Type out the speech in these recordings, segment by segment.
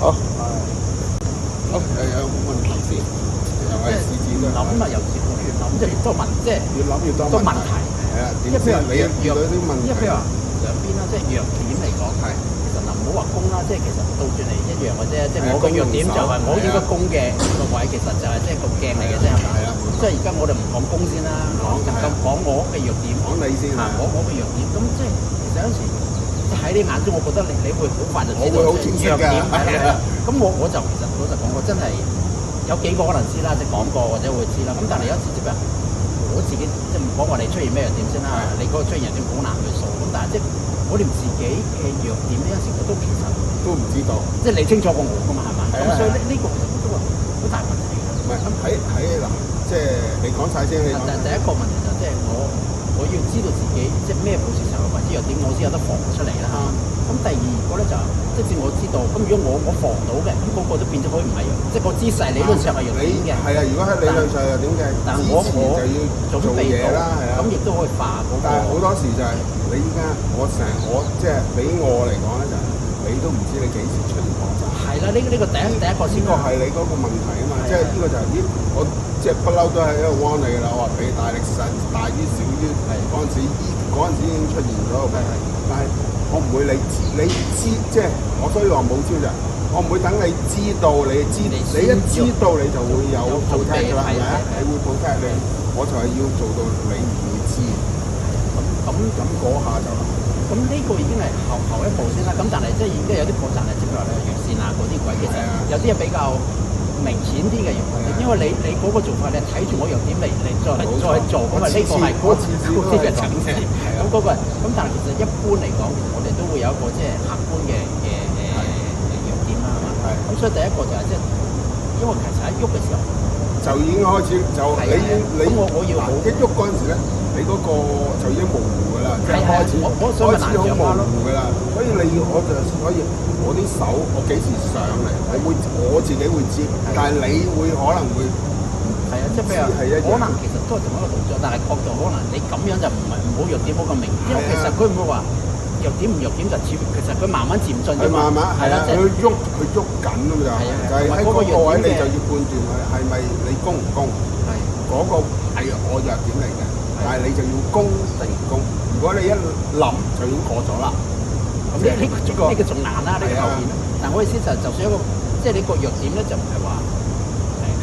好，好有冇問題先？又係試紙都諗啊，尤其是越諗即係越多問，即係越諗越多多問題。係啊，點知因為譬如你遇到啲問題？因為譬如話兩邊啦，即係弱點嚟講，係其實嗱唔好話攻啦，即係其實倒轉嚟一樣嘅啫。即係我嘅弱點就係我應該攻嘅個位，其實就係即係個鏡嚟嘅啫，係咪？係啊，即係而家我哋唔講攻先啦，講我嘅弱點，講你先啊，我嘅弱點。咁即係其實有時喺你眼中，我覺得你會好快就知道好清晰㗎。係啦。咁我就其實老實講，我真係有幾個可能知啦，即係講過或者會知啦。咁但係有時即係我自己即係唔講話你出現咩弱點先啦，你嗰個出現弱點好難去數。咁但係即係我連自己嘅弱點呢有時我都其實都唔知道，即係你清楚過我㗎嘛，係咪？咁所以呢個其實都係好大問題嘅。唔係喺嗱，即係你講晒先，你講。第一個問題就即係我要知道自己即係咩步時候或者弱點，我先有得防出嚟啦嚇。咁第二個咧就即使我知道，咁如果我防到嘅，咁嗰個都變咗可以唔係弱，即係個姿勢理論上係弱點嘅。係啊，如果喺理論上係點嘅，但之前就要做嘢啦，係啊。咁亦都可以化嗰個。但係好多時就係你依家我即係俾我嚟講咧，就係你都唔知你幾時出現破綻。係啦，呢個第一個先。呢個係你嗰個問題啊嘛，即係呢個就係我即係不嬲都係一個 warn 你㗎啦。我話俾大力神大於小於嗰陣時已經出現咗個問題，但係我唔會你知即係我所以話冇招就係我唔會等你知道你一知道你就會有 protect 㗎啦，係咪啊？你會 protect 你，我就係要做到你唔會知。咁嗰下就咁呢個已經係後一步先啦。咁但係即係已經有啲破綻係，即係譬如話你弱線啊嗰啲位，其實有啲係比較明顯啲嘅弱點，因為你嗰個做法你睇住我弱點嚟再做，咁啊呢個係高啲嘅層次。咁嗰個咁，但係其實一般嚟講，其實我哋都會有一個即係客觀嘅弱點啦，係嘛？咁所以第一個就係即係，因為其實喺喐嘅時候就已經開始就你咁我要一喐嗰陣時咧，你嗰個就已經模糊㗎啦，即係開始好模糊㗎啦。所以我啲手我幾時上嚟，我自己會知，但係你會可能會係啊，即係譬如可能其實都係同一個動作，但係角度可能你咁樣就唔好弱點冇咁明，因為其實佢唔會話弱點唔弱點就似，其實佢慢慢漸進啫嘛。係啦，佢喐緊咁就係喺嗰個位你就要判斷佢係咪你攻唔攻？係嗰個係我弱點嚟嘅，但係你就要攻定唔攻。如果你一諗就已經過咗啦。咁呢個仲難啦，呢個後邊。但我意思就算一個即係你個弱點咧，就唔係話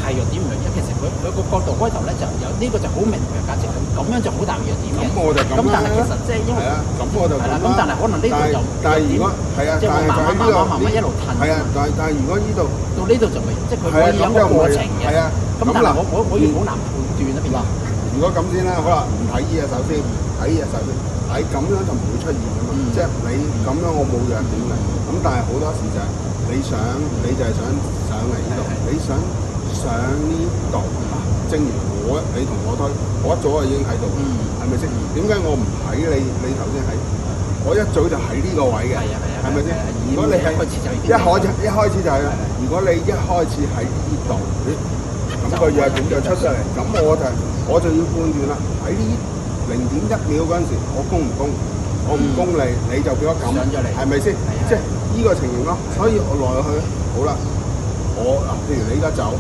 係弱點唔弱點，其實佢個角度開頭咧就有呢個就好明嘅價值，咁樣就好大弱點嘅。咁我就咁啦。咁但係其實即係因為咁我就係啦，咁但係可能呢度就但係如果係啊，即係慢慢一路褪。係啊，但係如果呢度到呢度就未，即係佢可以有個過程嘅。係啊。咁但係我要好難判斷啦，變。如果咁先啦，好啦，唔睇呢隻手先，睇呢隻手先，睇咁樣就唔會出現㗎嘛。即係你咁樣我冇弱點嘅，咁但係好多時就係你就係想上嚟呢度，你想上呢度嗱，正如你同我推，我一早就已經喺度，係咪先？點解我唔喺你頭先喺？我一早就喺呢個位嘅，係咪先？如果你係一開始就係啦，如果你一開始喺呢度，咁個弱點就出咗嚟，咁我就要判斷啦。喺呢0.1秒嗰陣時，我攻唔攻？我唔攻你就變咗咁，係咪先？即係呢個情形咯。所以我來去好啦，嗱，譬如你而家走，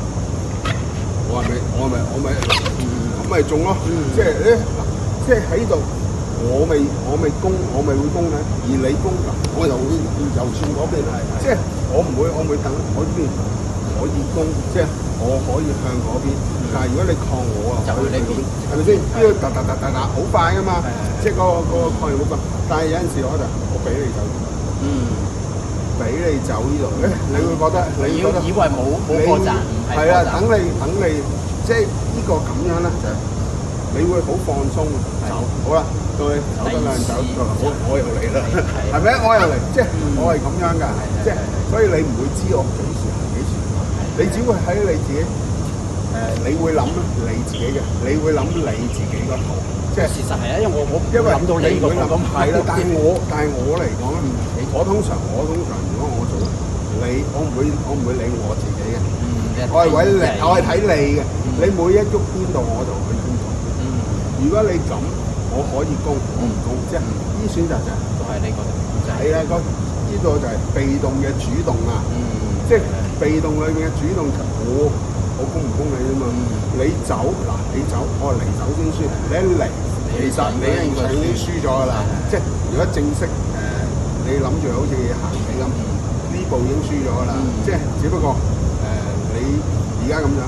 我咪咁咪中咯。即係咧，即係喺度，我未攻，我咪會攻嘅。而你攻，我又會又算嗰邊係，即係我唔會等我呢邊可以攻，即係我可以向嗰邊。但係如果你抗我啊，就去呢邊，係咪先？呢個突好快噶嘛，即係嗰個抗力好快。但係有陣時我俾你走，俾你走呢度，你會覺得以為冇破綻，係啊，等你，即係呢個咁樣咧，就你會好放鬆走。好啦，到你走得兩走，我又嚟啦，係咪？我又嚟，即係我係咁樣㗎，即係所以你唔會知我幾時行幾時唔行，你只會喺你自己你會諗你自己嘅，你會諗你自己個頭。即係事實係啊，因為我諗到你個咁係啦，但係我嚟講咧，我通常如果我做你，我唔會理我自己嘅，我係睇你嘅，你每一喐邊度我就去邊度。如果你咁，我可以攻，我唔攻，即係呢選擇就係呢個，係啊，呢個就係被動嘅主動啊，即即係被動裏面嘅主動就我攻唔攻你啫嘛。你走嗱，你走，我離走先輸。你一離，其實你已經輸咗㗎啦。即係如果正式你諗住好似行棋咁，呢步已經輸咗㗎啦。即係只不過你而家咁樣，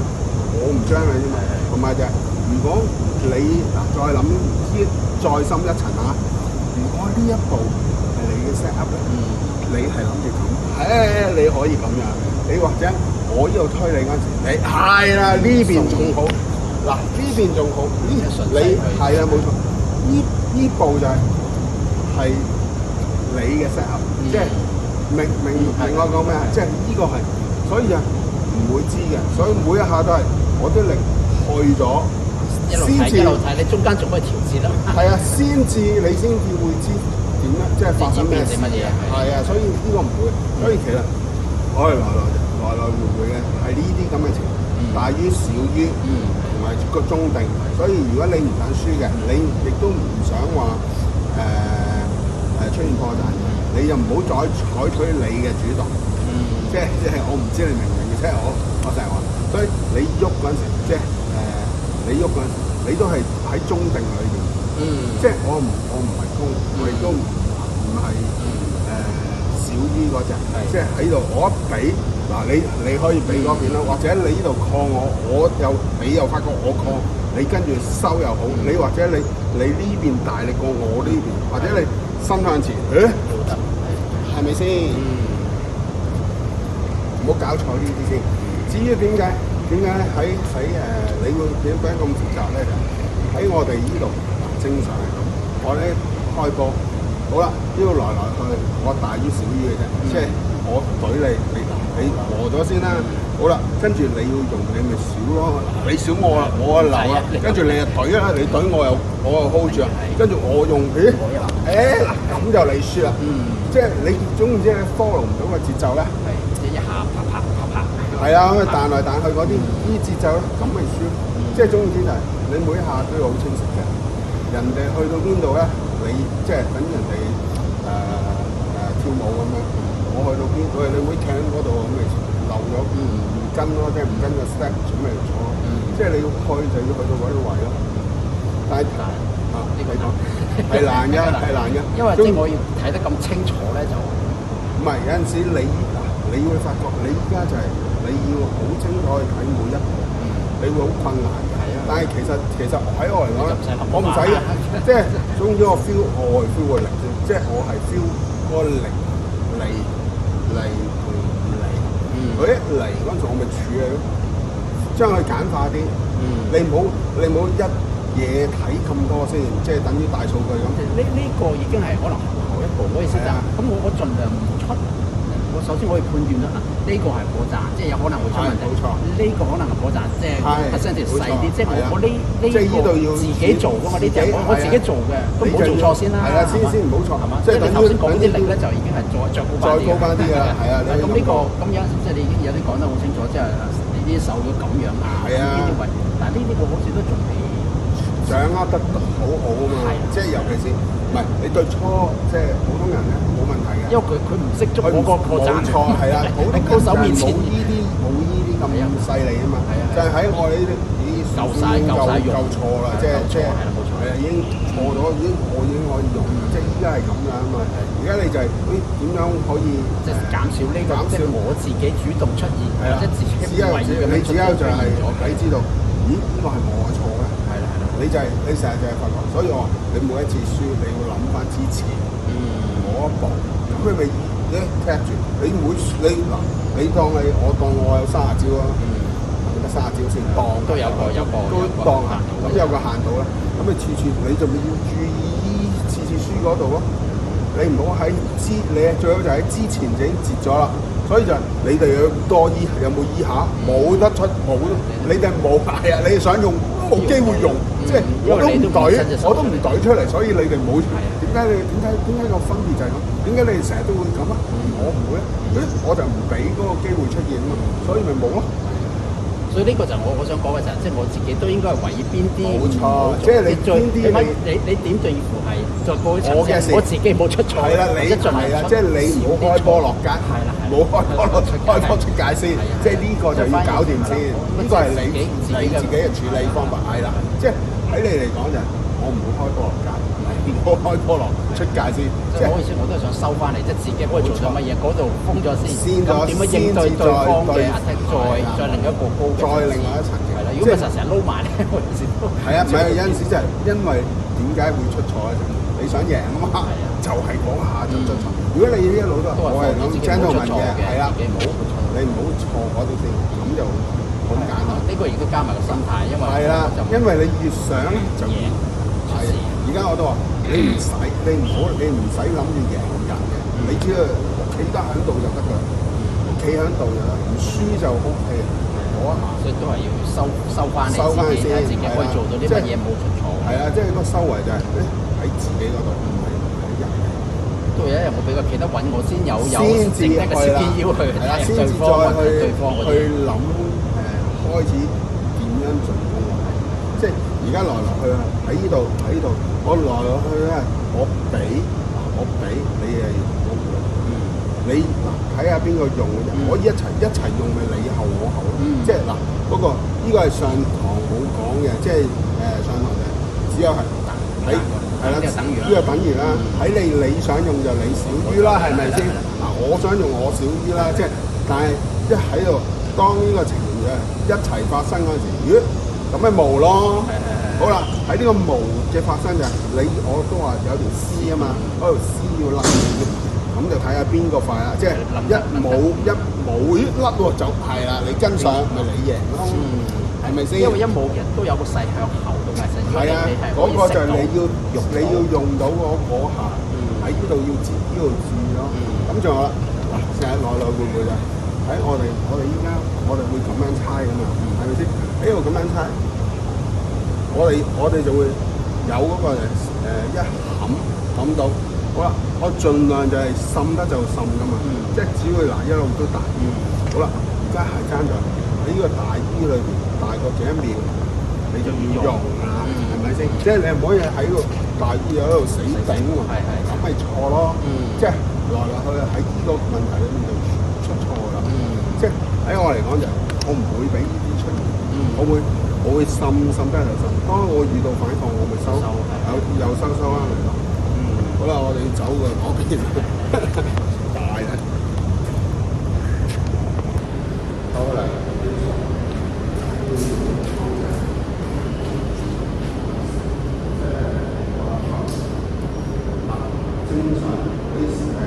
我唔將你啫嘛。同埋就係如果你嗱再諗再深一層嚇，如果呢一步係你嘅 set up 咧，你係諗住咁，你可以咁樣。你或者我呢度推你嗰陣時，你係啦，呢邊仲好，嗱呢邊仲好，你係啊冇錯，呢步就係你嘅 set up，即係明我講咩啊？即係呢個係，所以就唔會知嘅，所以每一下都係我啲力去咗。一路睇一路睇，你中間仲可以調節咯。係啊，你先至會知點樣，即係發生咩事。乜嘢？係啊，所以呢個唔會。所以其實我哋來回嘅係呢啲咁嘅情況，大於小於同埋個中定。所以如果你唔想輸嘅，你亦都唔想話出現破綻，你就唔好再採取你嘅主動。即係我唔知你明唔明嘅，即係我成日話，所以你喐嗰陣時，即係你喐嗰陣時，你都係喺中定裏邊。即係我唔係攻，我亦都唔係少於嗰隻。即係喺度我一比嗱，你可以比嗰邊啦，或者你呢度抗我又你又發覺我抗，你跟住收又好，你或者你呢邊大力過我呢邊，或者你伸向前，係咪先？唔好搞錯呢啲先。至於點解喺你會點解咁複雜咧？喺我哋呢度正常係咁，我咧開波好啦，呢度來去，我大於小於嘅啫，即係我懟你和咗先啦。好啦，跟住你要用你咪少咯，你少我啊留啊，跟住你又懟啦，你懟我又 hold 住啊，跟住我用嗱咁就你輸啦。即係你總唔知你 follow 唔到個節奏咧。一下啪。係啊，咁彈來彈去嗰啲節奏咧，咁咪輸。即係總之就係你每一下都要好清晰嘅。人哋去到邊度咧，你即係等人哋跳舞咁樣。我去到邊，你會企喺嗰度咁咪漏咗唔跟咯，即係唔跟個 step 準備錯。即係你要去就要去到嗰啲位咯。但係呢個係難嘅，係難嘅。因為即係我要睇得咁清楚咧，就唔係有陣時你會發覺你依家就係你要好清楚去睇每一步，你會好困難嘅。但係其實喺我嚟講咧，我唔使嘅，即係總之我 feel 我係 feel 個力啫，即係我係 feel 個力嚟同唔嚟。佢一嚟嗰陣時，我咪處理咯，將佢簡化啲。你唔好一嘢睇咁多先，即係等於大數據咁。呢個已經係可能後一步，我意思就咁我盡量唔出。我首先可以判斷啦，呢個係破綻，即係有可能會出問題。冇錯，呢個可能係破綻，即係 percentage 細啲。即係我呢個要自己做㗎嘛，呢隻我自己做嘅，都唔好做錯先啦。係啊，先唔好錯係嘛？即係你頭先講啲力咧，就已經係再高翻啲㗎啦。係啊，咁呢個咁有即係你已經有啲講得好清楚，即係你啲手要咁樣啊，呢啲位，但係呢啲我好似都仲未掌握得好好啊嘛。即係尤其是唔係你對初即係普通人咧冇問題嘅，因為佢唔識捉嗰個破綻。冇錯，係啊，普通高手面前冇呢啲咁犀利啊嘛。係啊，就係喺我哋呢啲夠錯啦，即係係啊，已經錯咗，我已經可以用，即係依家係咁樣啊嘛。而家你就係點樣可以即係減少呢個即係我自己主動出現，即係自己為意咁樣出現咗，你知道，咦呢個係我嘅錯咧？係啦，你就係你成日就係發覺，所以我話你每一次輸，你要諗翻之前嗰一步，咁佢咪踢住你每你嗱，你當我有30招啊，得30招先當都有個都當限度，咁有個限度啦，咁你次你就咪要注意次輸嗰度咯，你唔好喺你最好就喺之前就已經截咗啦。所以就你哋有多醫有冇醫下？冇得出冇，你哋冇係啊！你哋想用都冇機會用，即係我都唔舉出嚟，所以你哋冇。點解個分別就係咁？點解你哋成日都會咁啊？我唔會咧，我就唔俾嗰個機會出現啊嘛，所以咪冇咯。所以呢個就我想講嘅就係，即係我自己都應該係為意邊啲冇錯唔好做即係你最邊啲你點對付係再過一層我嘅事我自己冇出錯，係啦，你或者盡量係啦，出即係你唔好開波落街，係啦係啦冇開波出界先，即係呢個就要搞掂先。呢個係你自己嘅處理方法係啦，即係喺你嚟講就係我唔好開波落街，唔好開波落出界先。即係我意思，我都係想收翻嚟，即係自己可以做咗乜嘢，嗰度封咗先，先咗咁點樣應對對方嘅 attack，再另一個高嘅，再另外一層嘅。係啦。如果唔係成日撈埋咧，我有時都係啊，唔係有陣時就係因為點解會出錯咧？你想贏啊嘛，就係嗰下就出錯。如果你呢一路都我係諗 gentleman 嘅，係啦，自己冇出錯，你唔好錯嗰度先，咁就好簡單。呢個亦都加埋個心態，因為係啦，因為你越想就贏出係事。而家我都話你唔使，你唔使諗住贏人嘅，你只要企得喺度就得㗎啦，企喺度就得，唔輸就 OK 嗰一下。所以都係要收翻嚟自己，睇自己可以做到啲乜嘢冇出錯。係啊，即係個收圍就係喺自己嗰度，唔係喺人。都有一日我比較企得穩，我先有先至剩低嘅 CPU 去係啦，睇先至對方或者對再方嗰啲。去諗開始點樣進攻啊！即係而家來來去去喺呢度，我來來去去咧，我俾你誒用嗰個，你嗱睇下邊個用嘅啫，可以一齊用咪你後我後咯。即係嗱嗰個呢個係上堂冇講嘅，即係上堂就只有係喺係啦，呢個等於啦，喺你想用就你少於啦，係咪先？嗱，我想用我少於啦，即係但係一喺度當呢個情況一齊發生嗰陣時，咦咁咪無咯。好啦，喺呢個無嘅發生就係我都話有條絲啊嘛，嗰條絲要甩嘅，咁就睇下邊個快啦。即係一冇甩喎就係啦，你跟上咪你贏咯，係咪先？因為一冇人都有個勢向後嘅嘛，係啊，嗰個就係你要用到嗰下喺呢度要注咯。咁仲有啦，嗱，成日來來回回就喺我哋依家我哋會咁樣猜㗎嘛，係咪先？喺度咁樣猜。我哋就會有嗰個一冚到，好啦，我盡量就係滲得就滲噶嘛，即係只會嗱一路都大。好啦，而家係爭在喺呢個大衣裏邊大過幾多秒，你就要用啦，係咪先？即係你唔可以喺個大衣喺度死頂喎，咁咪錯咯。即係來來去去喺呢個問題裏面就出錯啦。即係喺我嚟講就我唔會俾呢啲出現，我會滲得就滲，當我遇到反抗，我咪收，又收啦嚟講。好啦，我哋要走㗎，我邊大啦，好啦。正常你其實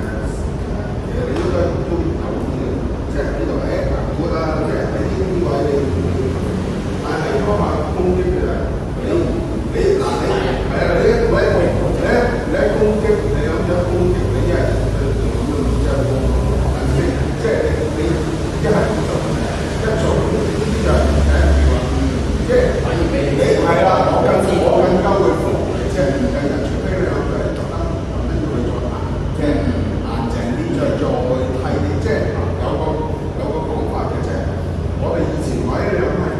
你應該都有嘅，即係呢度我覺得即係喺呢位。但係嗰個攻擊嘅你嗱你係啊，你一攻擊，你有咗攻擊，你一係即係你一係一做呢啲就即係你係啦，我更加會服你，即係除非你有特登要去再硬，即係硬淨啲，再睇你，即係有個講法嘅，即係我哋以前位你諗係。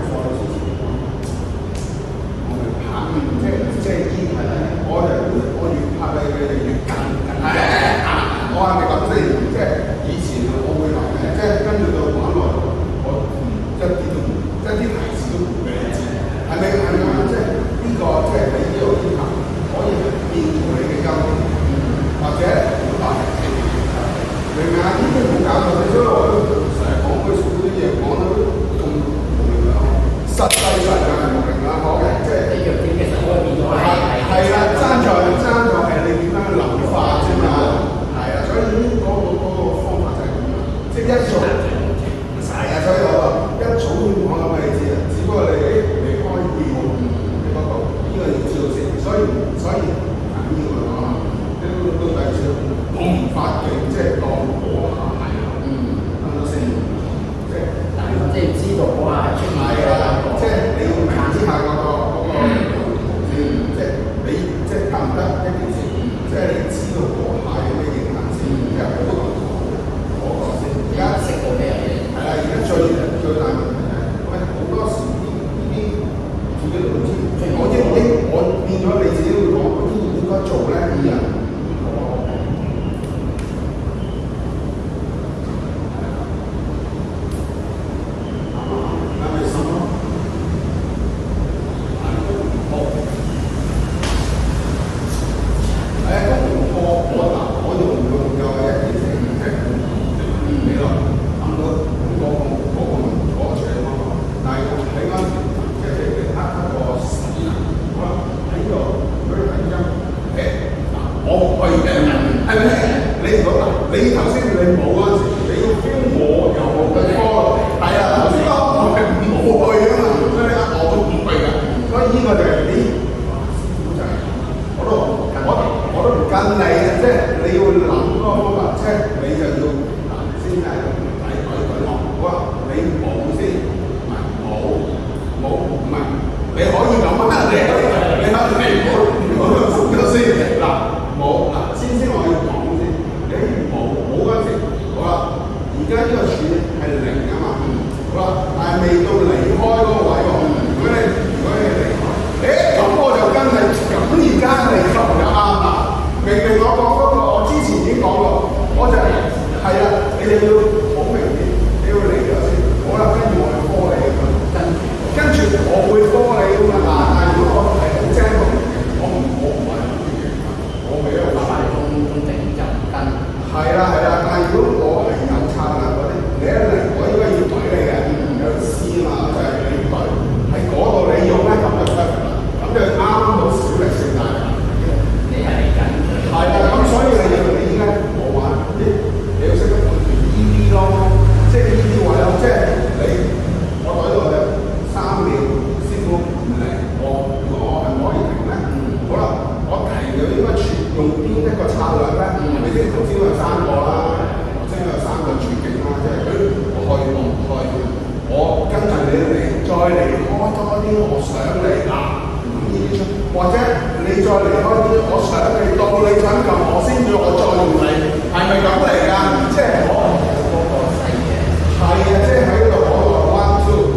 即係依係啦，我越拍你哋越緊，我係咪咁先？即係以前我會話即係跟住到玩落，我一啲提示都唔俾你知，係咪咁？即係呢個即係你呢度要求可以變做你嘅優點，或者表達明唔明啊？呢啲冇搞錯，所以我都成日講佢少啲嘢講得咁無聊啦。實際上就係無聊啦，好嘅，即係呢樣嘢其實可以變咗係啦，爭在係你點樣去諗法啫嘛，係啊，所以嗰個方法就係咁樣，即係一早係啊，所以我話一早要講咁俾你知啊，只不過你開變你嗰度，呢個要知道先，所以緊要嚟講啊，到第二次我唔發勁，即係當嗰下係啊，啱唔啱先？即係知道嗰下係出現嘅，即係你要明知下嗰個。即係你即係得唔得一件事，即係你知道嗰下有咩影響先，然後嗰個先。而家食到咩未到離開嗰個位喎。如果你離開，咁我就跟你，咁而家你就啱啦。明明我講嗰個，我之前已經講過，我就係啦，你就要好明顯，你要嚟咗先。好啦，跟住我去科你咁樣，跟住我會科你咁樣。但係如果我係好精同嘅，我唔係咁嘅，我未一路快中定就唔跟。係啦，但係如果我係有策略嗰啲，你一嚟我應該要懟你嘅，有試嘛，就係你懟，喺嗰度你用咧咁就 perfect 啦，咁就啱到小力勝大嘅。你係嚟緊。係啦，咁所以你依家我話你要識得判斷 EV 咯，即係 EV 位咯，即係我懟到你3秒，師傅唔嚟，如果我係唔可以停咧，好啦，我停咗應該用邊一個策略咧？係咪先？頭先有3個啦，頭先有3個處境啦，即係我唔去，我跟住你嚟，再離開多啲，我想嚟啦，咁呢啲出，或者你再離開啲，我想嚟到你想撳我先至，我再用你，係咪咁嚟㗎？即係可能嗰個細嘅，係啊，即係喺度講話 one two，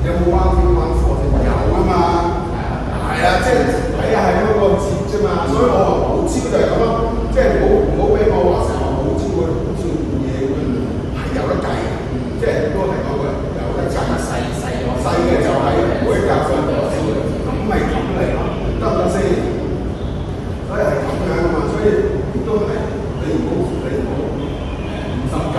有冇 one two one four 有啊嘛，係啊，即係睇下係嗰個節啫嘛，所以我話冇招就係咁咯，即係唔好俾我話成日冇招會好似冇嘢咁樣，係有得計嘅，即係都係講句有得計，細嘅就係每一格分咗先，咁咪咁嚟咯，得唔得先？所以係咁樣啊嘛，所以亦都係你唔好唔心急。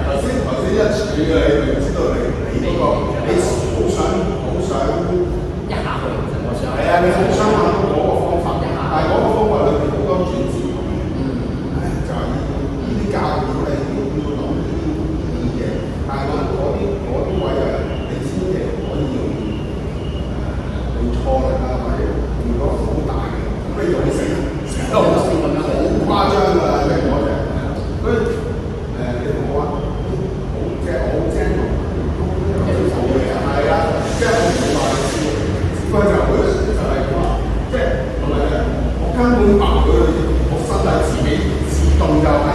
頭先一處嘅你知道你嗰個你好想一下去，我想係啊，你好想揾到嗰個方法，但係嗰個方法裏邊好多轉折，就係呢啲教練你要諗呢啲嘢，但係嗰啲位啊，你千祈唔可以用錯力啊，或者用咗好大嘅，咁你用成都好誇張㗎啦，即係嗰隻，所以你同我話即係我好精同係啦，即係我唔話你知，只不過就係咁話，即係同埋咧，我根本白佢，我身體自動就係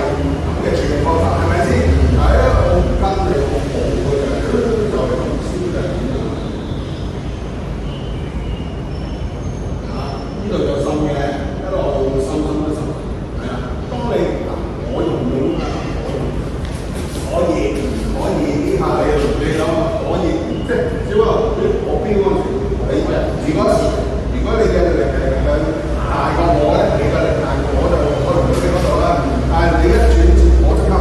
咁嘅處理方法，係咪先？係啊，我唔跟你，我冇嘅就係咁先嘅。呢度有心嘅，一路心係啊。當你我用啊，可以呢下你諗可以，即係只不過我標嗰陣時，如果你嘅力係大過我咧，你嘅力大過我就開唔到你嗰度啦。但係你一轉我即刻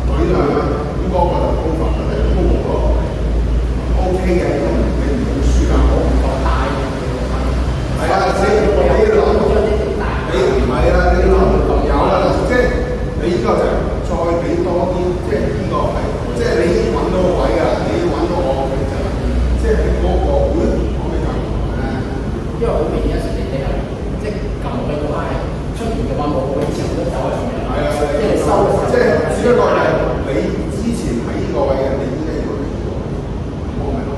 舉兩啦，咁嗰個就高法嘅，高冇咯。OK 嘅，你唔用輸㗎，我唔講大。係啊，你諗你唔係啊，你諗有啦，即係你依個就再俾多啲，即係呢個係，即係你已經揾到個位㗎，你要揾到我嘅就係，即係嗰個會我咪就因為好明顯有時你係即係撳佢嘅話係出現嘅話冇好以前都走咗出嚟，係啊，即係收，即係只不過係你之前喺呢個位嘅，你依家要嚟呢個，我咪咯，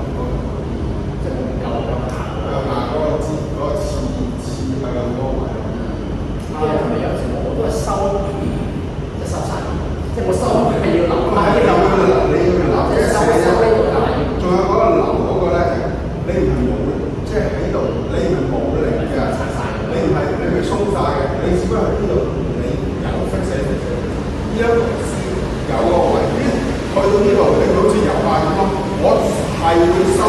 即係有嗰個字嗰個次係咁多位。因為同埋有時我都係收晒，即係我收係要留，你要留，即係收呢度，仲有嗰個留嗰個咧，你唔係冇，即係喺度，你唔係冇力嘅，你唔係鬆晒嘅，你只不過喺呢度你有 fix 呢一個有個位，去到呢度你好似遊快咁咯，我係會收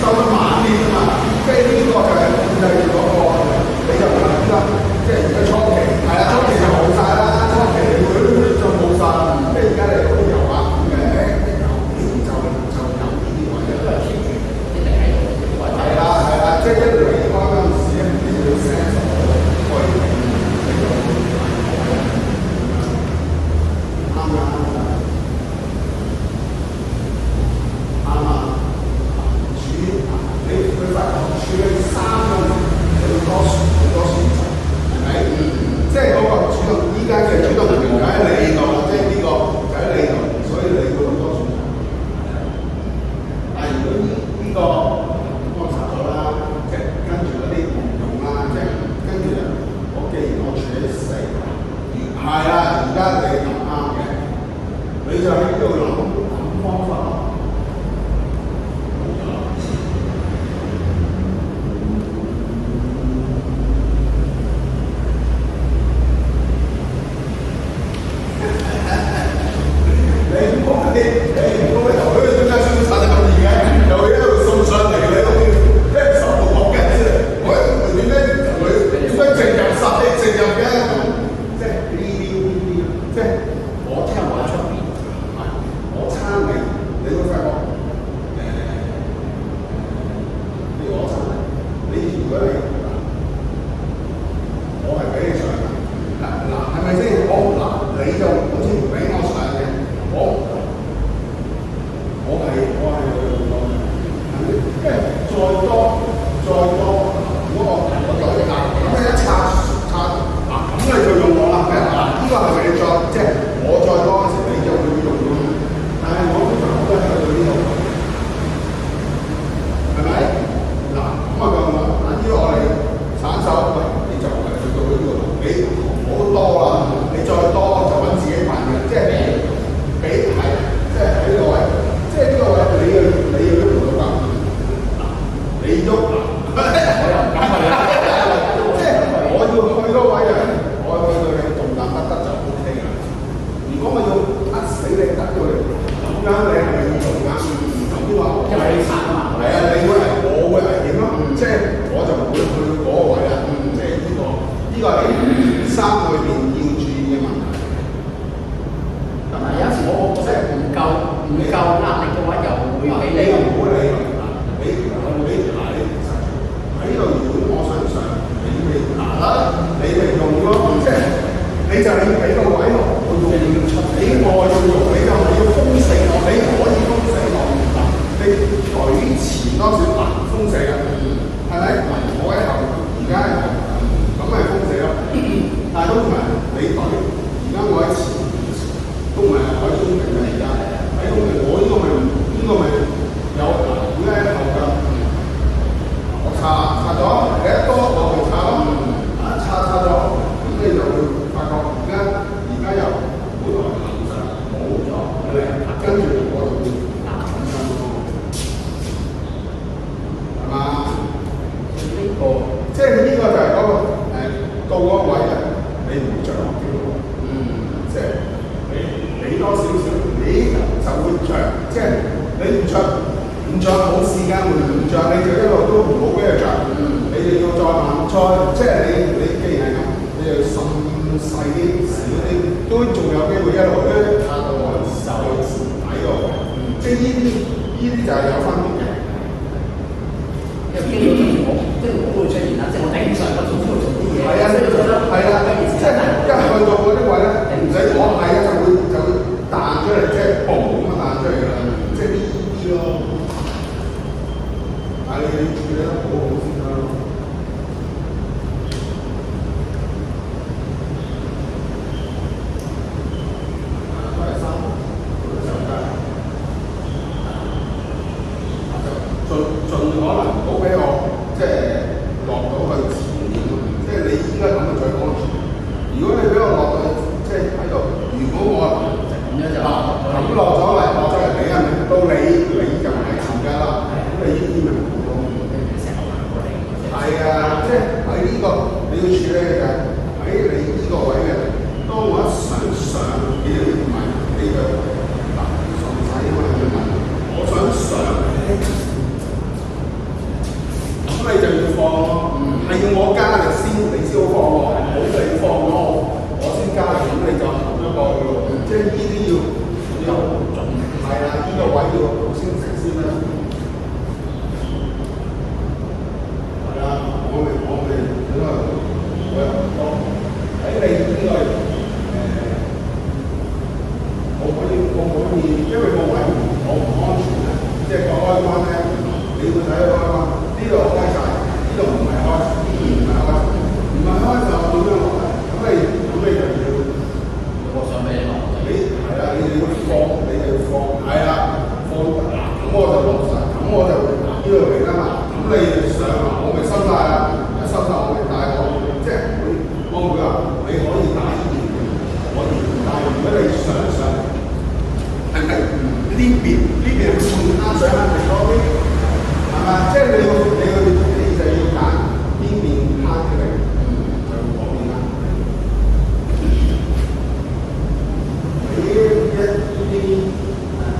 得慢啲㗎嘛，即係呢個就係控制住嗰個，你就唔係啦。即係而家初期，係啦，初期就冇晒啦，初期佢就冇晒，即係而家你好遊啊咁嘅，就有呢啲位嘅，都係 keep 住一定喺度。係啦，即係一離開嗰陣時，你要寫咗開啱啊！你佢發覺處理3個好多選擇。即係嗰個主動，依家嘅主動權就喺你度啦，即係呢個就喺你度，所以你會好多選擇。但係如果呢個幫我查咗啦，即係跟住嗰啲唔用啦，即係跟住我既然我處理4，係啦，而家你咁啱嘅，你就喺呢度諗方法咯。誒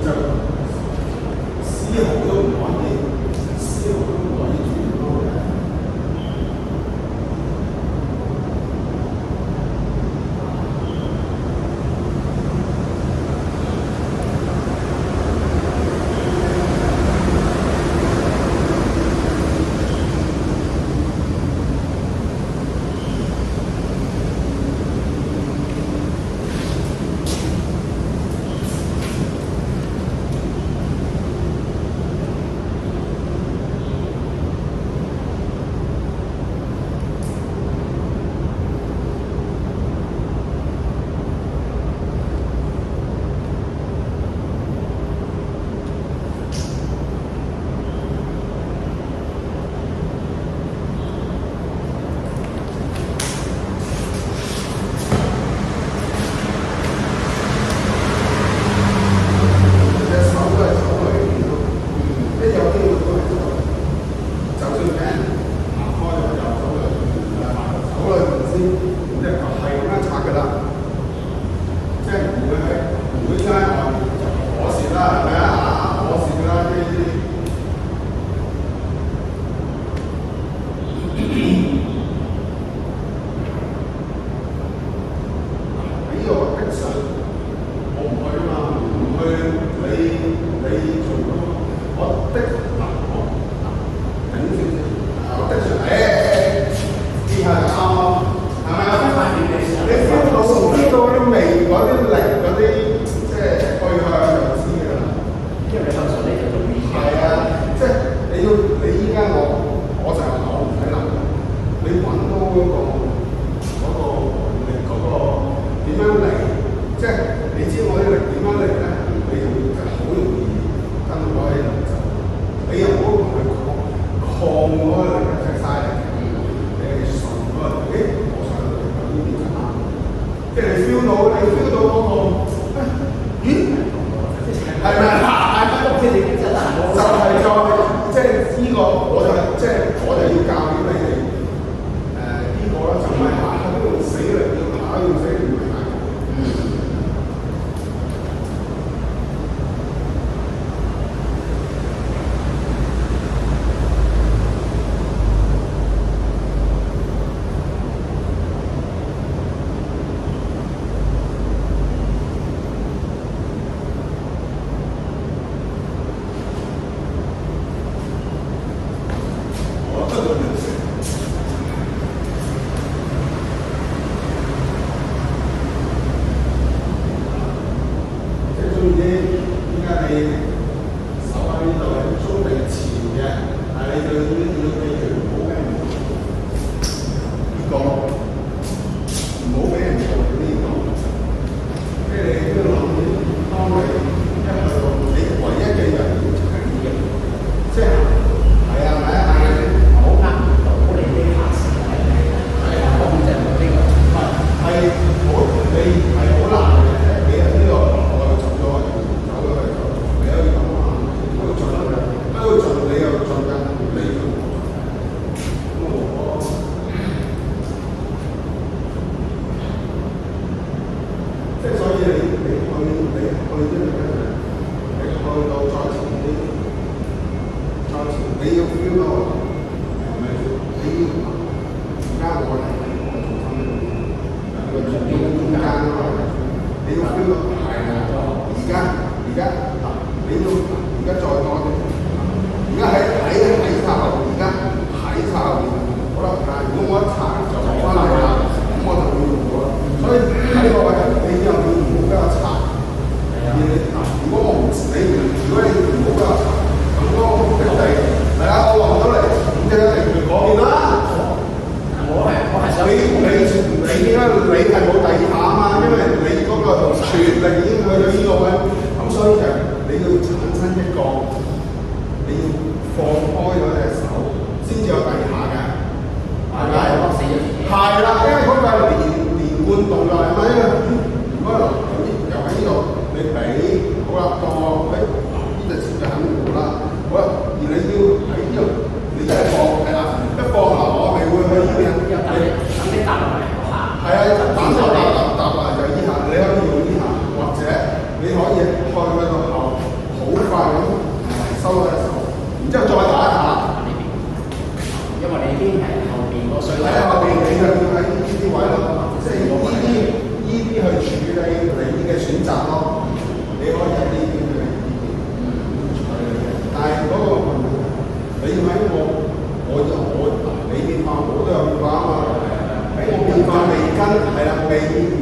就絲毫都唔可以，絲毫都唔可以轉到嘅。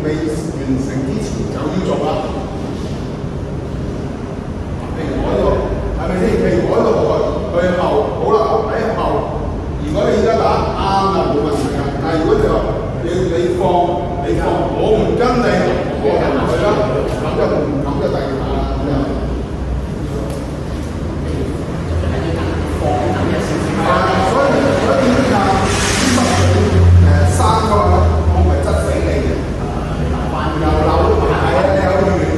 未完成之前就要做啦。譬如我呢度係咪先？譬如我呢度去後，好啦，喺後。如果你而家打啱啦，冇問題㗎。但係如果你話你放，我唔跟你，我跟佢啦，咁就唔咁就第二下啦。所以呢個三個我咪質死你嘅，又扭係啊，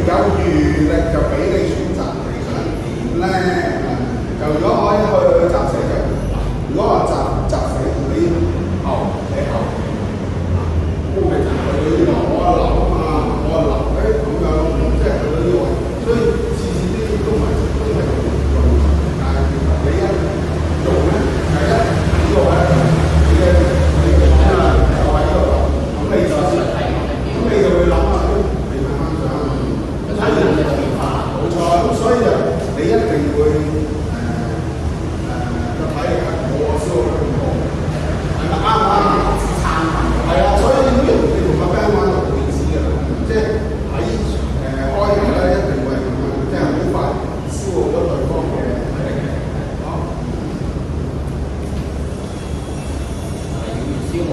有餘力就俾你選擇，你想點咧？就如果可以去擲死就，如果話擲死你後，我咪就係佢留啊留啊嘛，我留咁樣，即係佢嗰啲位，所以次次啲都唔係咁做，但係你一做咧，第一呢個位你嘅講啦，就喺呢度留，咁你就會諗啊，你慢慢想，睇人嘅變化，冇錯，咁所以就你一定會個體力係冇我燒得咁高，係咪啱唔啱？係啊，所以你同個 band 玩就會知㗎啦，即係喺開頭咧一定會係咁樣，即係好快消耗咗對方嘅體力嘅。好，消耗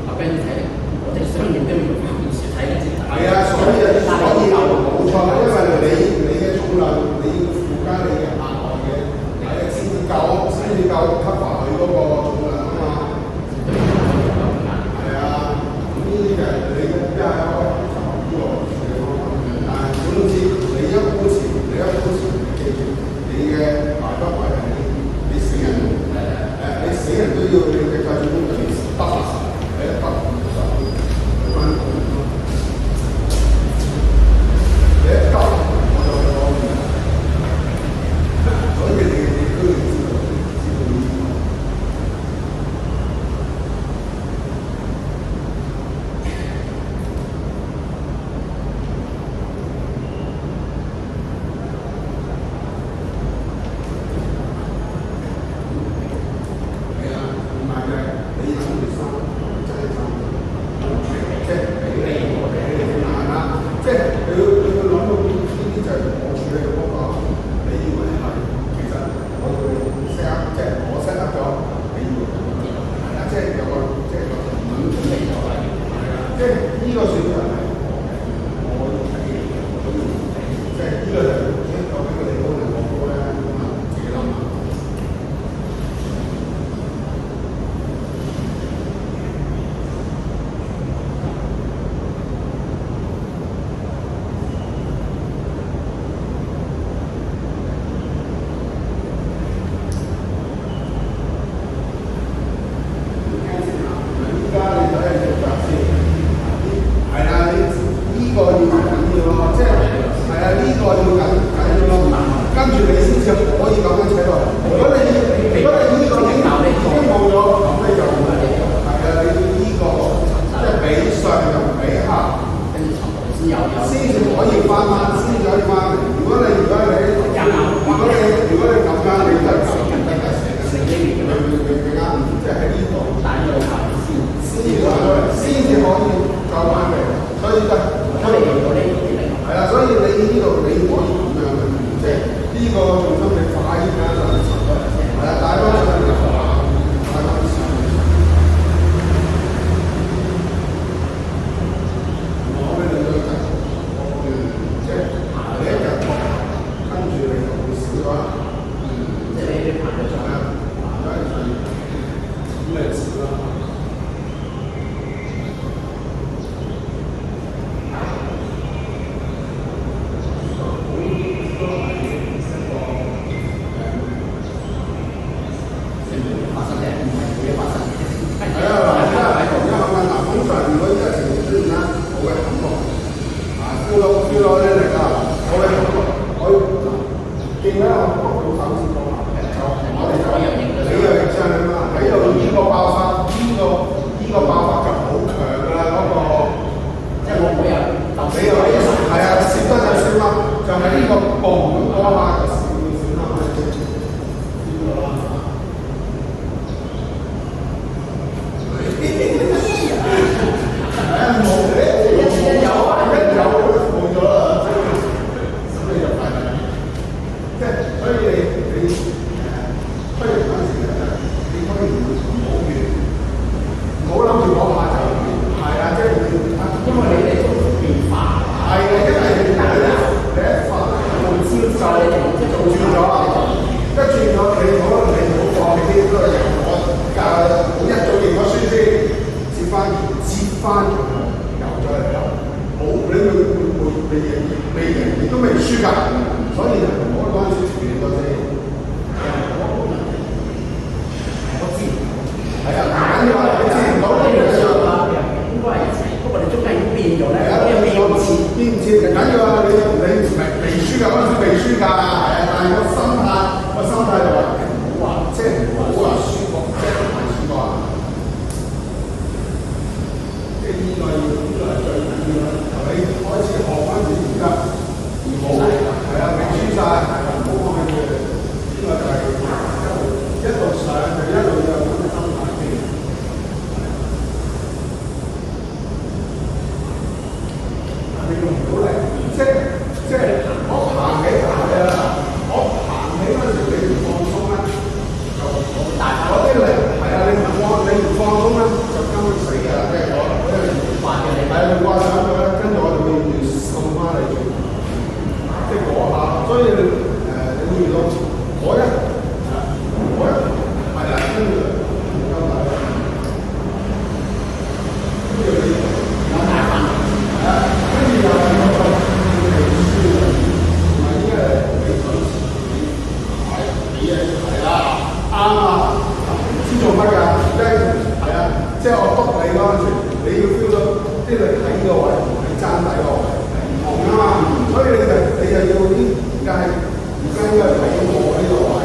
阿 band 體力，我哋商業都要用少體力先得。係啊，所以冇錯，因為你嘅重量你要附加你嘅額外嘅體力先至夠 cover 佢嗰個重量啊嘛。係啊，咁呢啲就係你一係開頭就呢個嘅方法。但係總之你一鋪前，你記住你嘅排骨位係你死人，你死人都要你嘅計算公式得啊，係一得50翻工。你一得我就講唔得，所以你都要知道呢個。又再嚟啦，冇你未贏，亦都未輸㗎，所以我嗰陣時斷咗先。我知，係啊，唔緊要啊，你之前講嗰啲嘢啊，應該係一齊，不過你中間已經變咗咧，係啊，變唔切唔緊要啊，你未輸㗎，嗰陣時未輸㗎，係啊，但係個心態就話唔好話，即係唔好話輸過，即係唔係輸過啊。即係呢個係最緊要啦，由你開始學嗰陣時而家，唔好係啊，未輸晒，係啊，唔好放棄佢。呢個就係一路上就一路有咁嘅心態先。你用唔到嚟，即係我行起係啊，我行起嗰陣時你唔放鬆咧，就嗰啲力係啊，你唔放鬆咧，就根本死㗎啦，即係我掛嘅你係啊，掛上去咧，跟住我哋會送翻嚟做，即係嗰下，所以你會遇到嗰一係啦，跟住交大，跟住你有大份係啊，跟住又係嗰個未輸嘅，唔係因為你嗰時你係啦，啱啊，知做乜㗎？即係係啊，即係我督你嗰陣時，你要 feel 到啲力喺呢個位，唔係爭底個位，唔同啊嘛，所以你就要啲而家應該睇到我呢個位，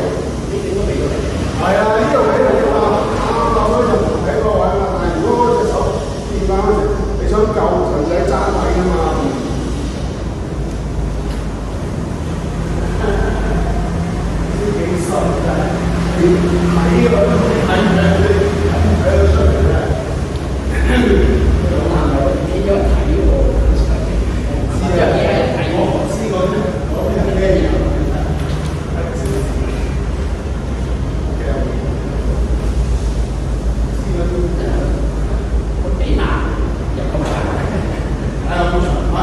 你點都未到嚟。係啊，呢個位嚟㗎嘛，啱啊，所以就唔喺個位嘛。但係如果嗰隻手變翻嗰時，你想救就要喺爭底㗎嘛。呢幾深真係你睇㗎，睇唔睇到出嚟咧？好難㗎，你應該睇喎。知啊，我知嗰啲係咩嘢？幾難入咁長？係啊，咁長。係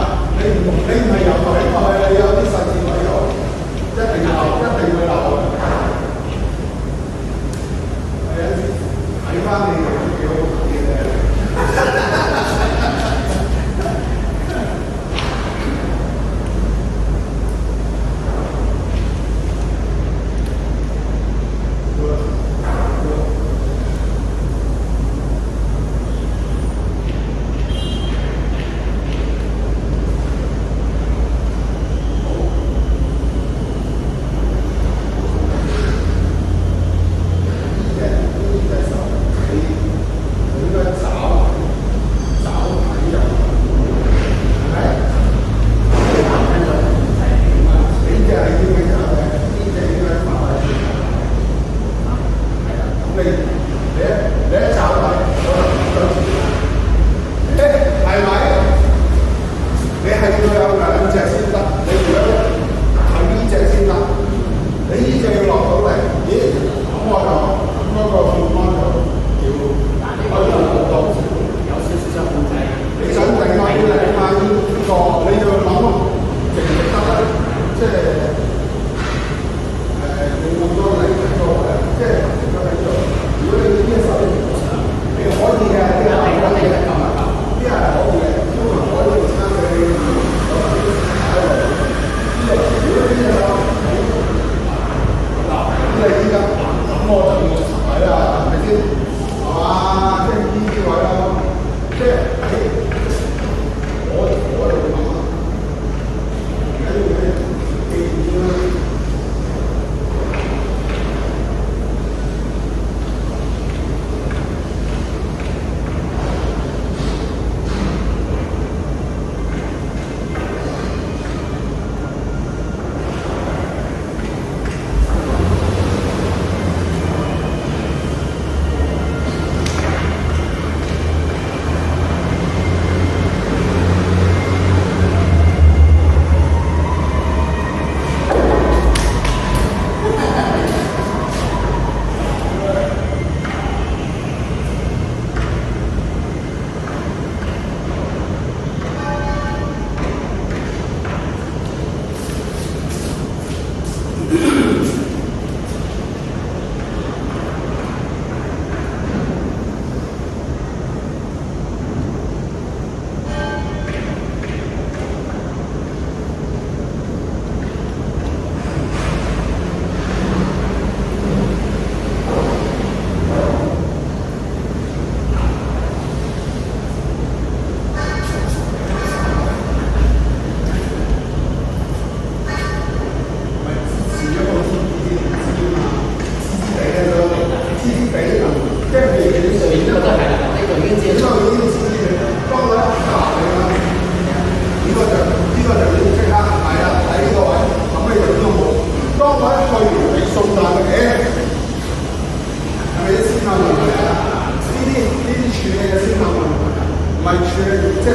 即係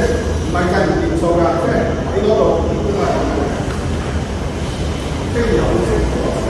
唔係計唔掂數㗎，即係喺嗰度應該係咁樣，即係有識過。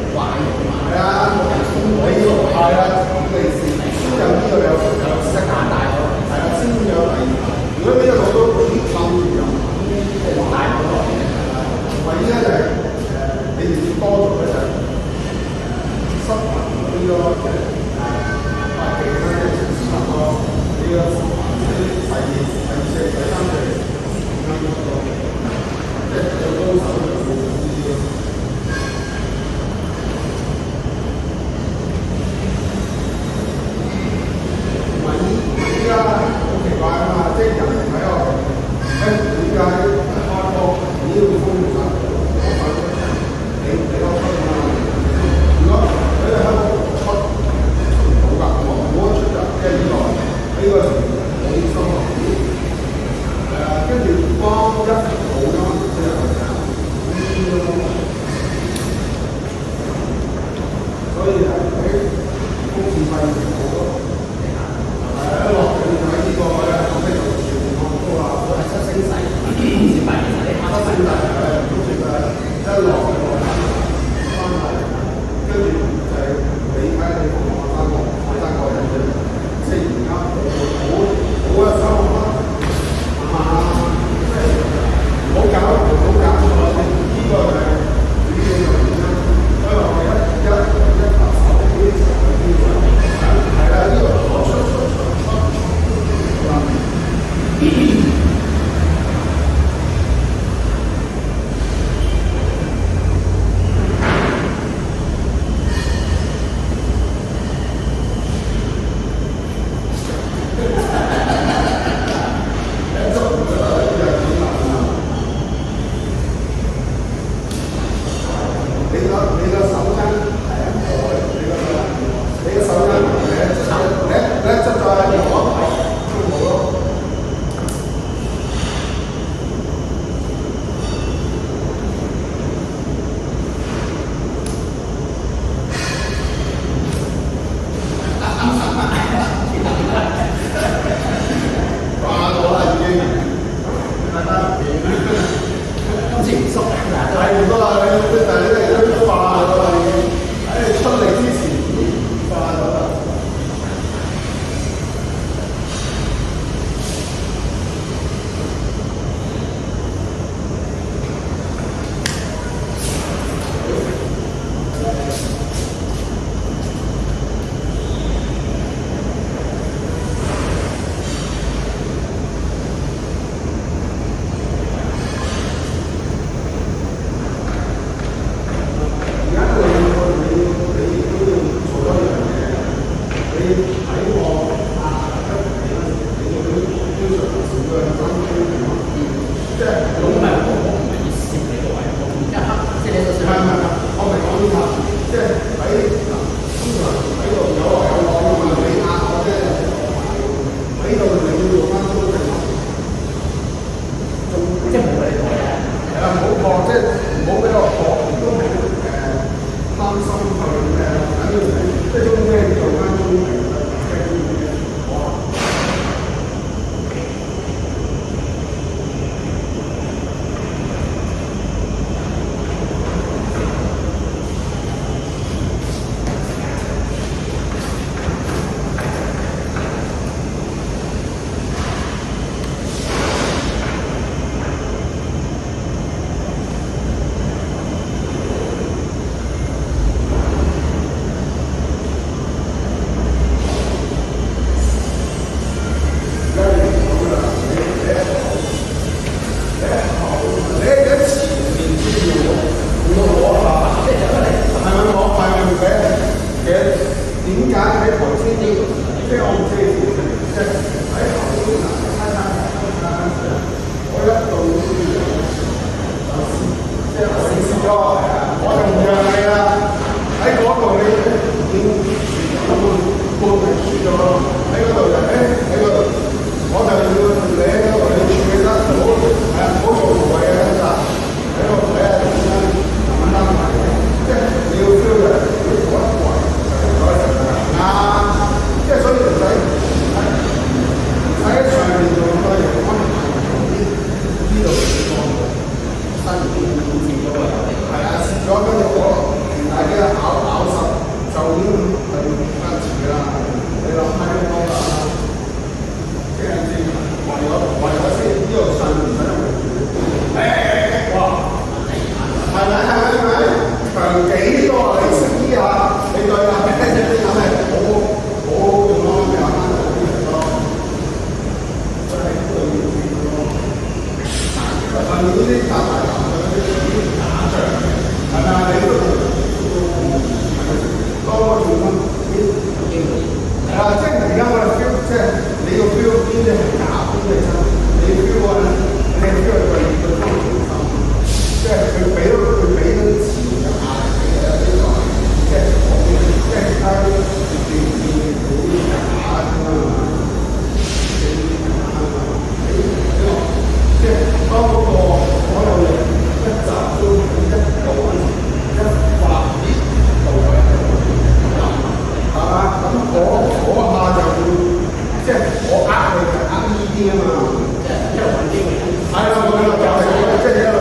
係啊，你要係啊，咁你試。即係我唔知你知唔知，即係喺後邊我一到即係我試咗，我就唔讓你啦。喺嗰度你已經半係輸咗，喺嗰度就喺嗰度，我就要你喺嗰度你處理得唔好，唔好做無謂嘅掙扎，喺度睇下點樣慢慢嚟，即係你要 feel 嘅，如果做一圍就係嗰陣啱，即係所以唔使喺上面做咁多嘢，可能呢度新係啊，蝕咗跟住我。大家咬實就已經係間詞啦。你諗下呢個啦，即係先為咗先呢度上唔使用。哇！係咪？長幾多你識啲下？你對啦，你諗係好用咯，你諗翻好啲咯。真係對咯。上面嗰啲大牌男嘅嗰啲打仗，係咪啊？你都多個做分係啊，即係而家我哋 feel， 即係你個 feel 邊啲係假，邊啲係真，你 feel 嗰陣，你 feel 係對對方好心，即係佢俾到錢嘅壓力嘅呢個，即係我即係睇你假㗎嘛，即係當嗰個所有嘢一集都一個一畫啲到位。係嘛？咁我下就會，即係我呃你係呃呢啲啊嘛，即係一路揾機會。係啦，冇錯，就係即係一路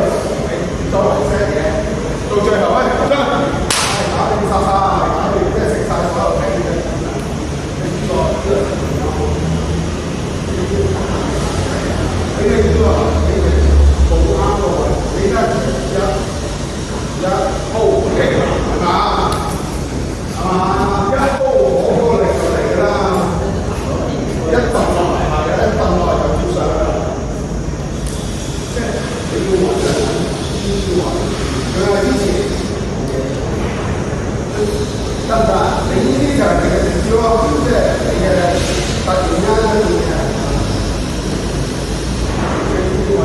作為些嘢，到最後喂，真係打定殺殺，打定即係食晒所有雞嘅。呢個你哋都話你哋做啱個位，你而家一鋪幾難係嘛？係嘛？一鋪我嗰個力就嚟㗎啦，一揼落嚟係啊，一揼落嚟就接上啦。即係你要揾人呢啲位，佢係之前得唔得？你呢啲就係你嘅目標咯，即係你嘅突然間嗰啲嘢。呢位。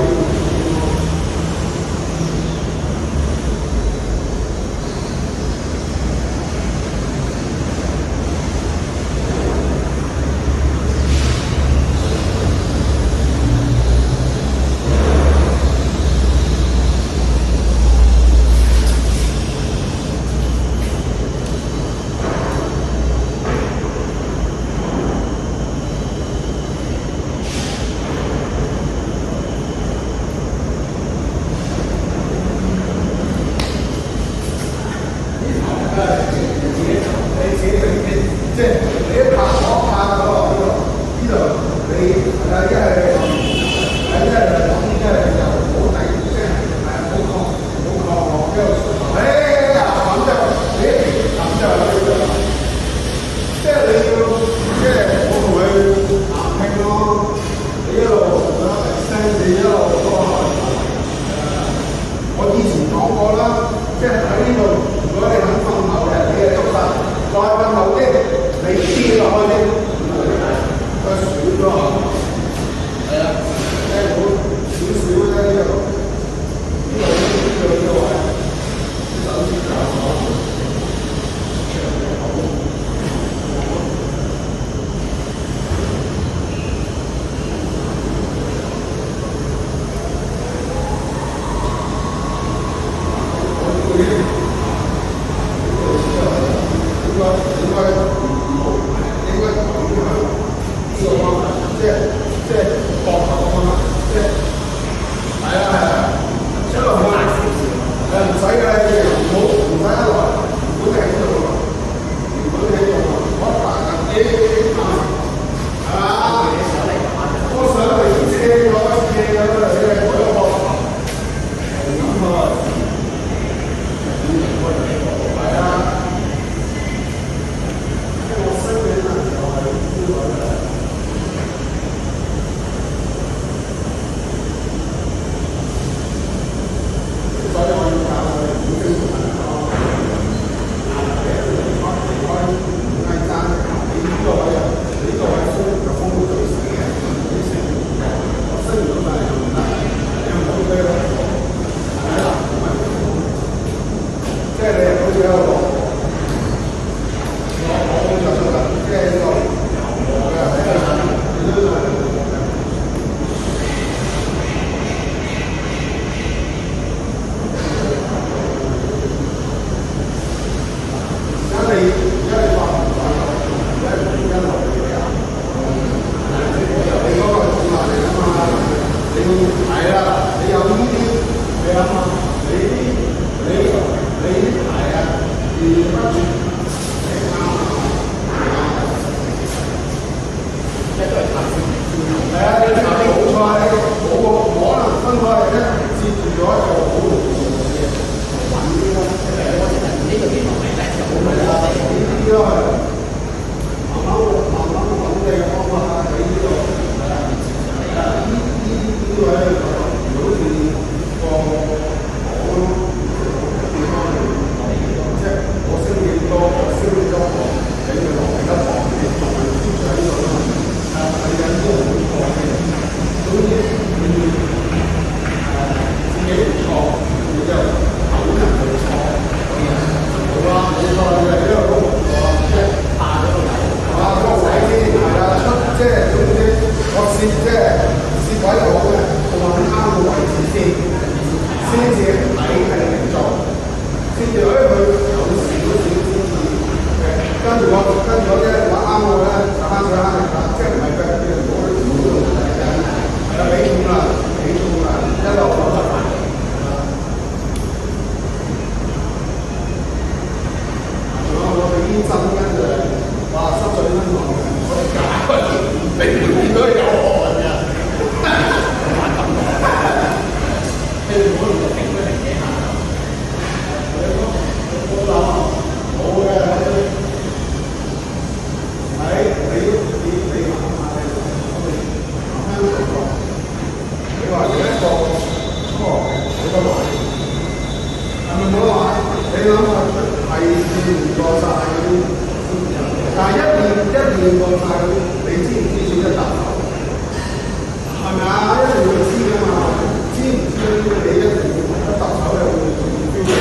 一練過晒嗰啲，你知唔知少一笪頭？係咪啊？一定會知㗎嘛。知唔知呢啲你一定要一笪頭又會標嘅。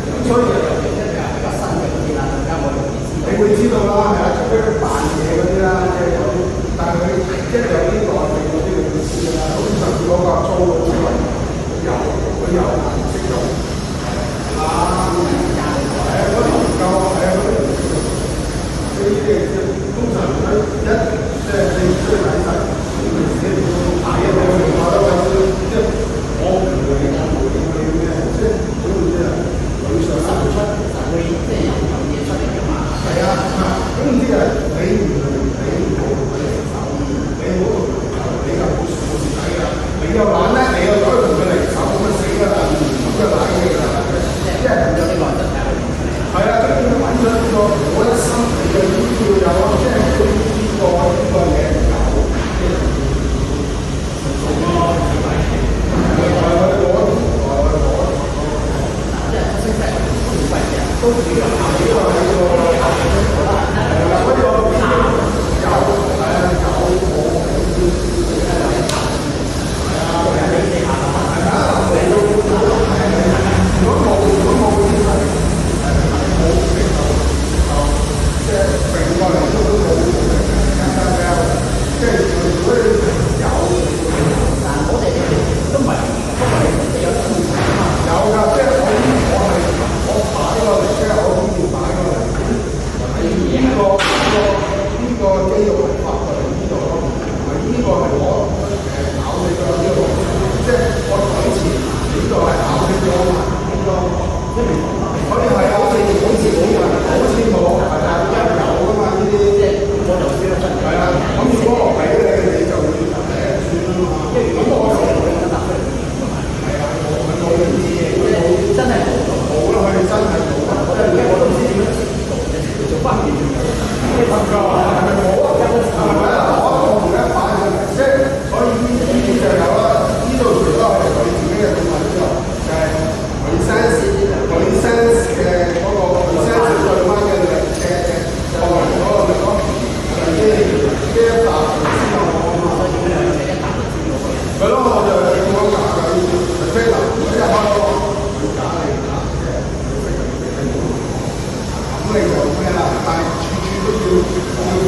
咁所以尤其一係比較新嘅嗰啲啦，更加冇容易知道。你會知道啦，係啊，除非佢扮嘢嗰啲啦，即係有啲，但係佢一有啲內地嗰啲你會知㗎啦。好似上次嗰個租嗰啲話，佢有顏色用。啊，係啊，嗰啲唔夠係啊，嗰啲通常一即係你出去睇晒，你自己睇嘅我哋話都有即係我唔會咩，即係嗰啲咩女上生出，就會即係有嘢出嚟㗎嘛。係啊，咁唔知係你唔好同佢嚟手，你好同你就冇事睇㗎。你又懶咧，你又再同佢嚟手，咁啊死㗎啦，咁就賴嘢㗎啦。即係有啲內質係係啊，即係揾咗呢個我一心嘅呢要有，即係佢呢個嘢有，做咯，即係識得唔係嘅，都主要靠呢個係個所以我有係啊如果冇即係成個人都冇即係如果你有，但係我哋都唔係有㗎，即係我擺過嚟，即係我呢邊擺過嚟，呢個肌肉係發過嚟呢度咯，呢個係我咬你咗呢個，即係我睇前呢個係咬你咗嘛，呢個可以係好似冇係啊，一有㗎嘛呢啲，即係我就知得出嚟。係啊，咁如果我俾你就會算啦嘛。即係如果我就會得出嚟。係啊，我唔知嘅，真係冇啦，佢哋真係冇。我都唔知點樣做翻嘢。係咪冇啊？係咪啊？我同一擺上嚟，即係所以呢啲就有啦。呢度除咗係佢自己嘅動物之外，就係佢 sense 嘅嗰個 sense 對翻嘅力嘅個人嗰個力咯。係呢一笪先有我啊嘛。係咯，我就係咁樣假㗎。除非嗱，如果一開波佢假你假嘅，佢識咁你就咩啦？但係處處都要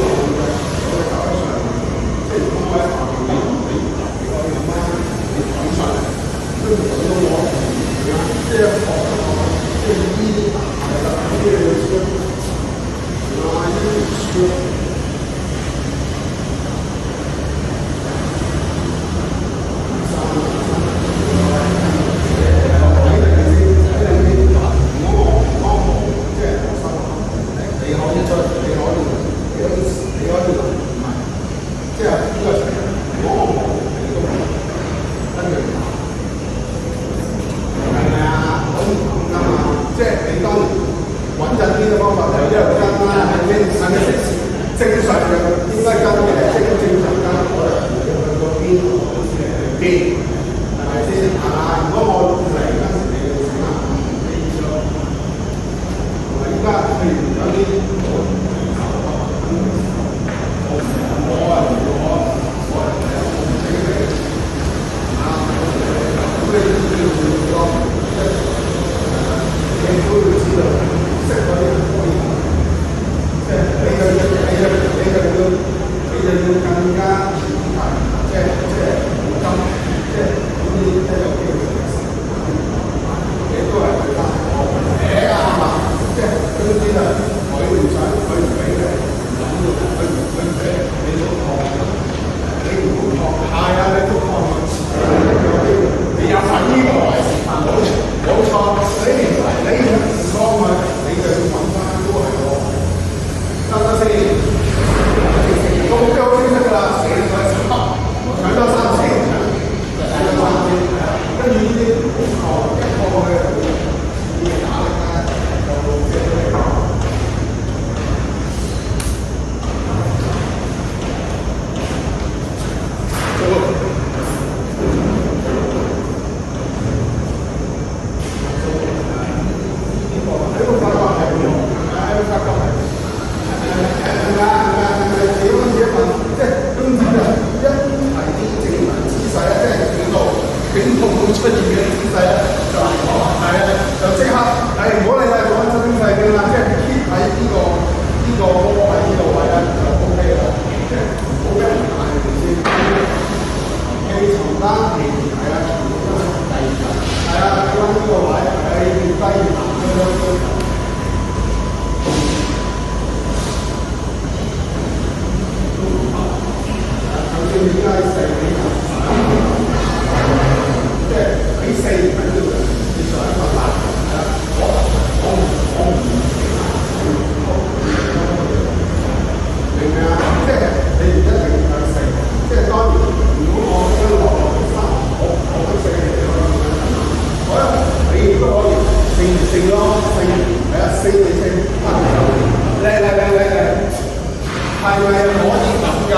係咪可以咁㗎？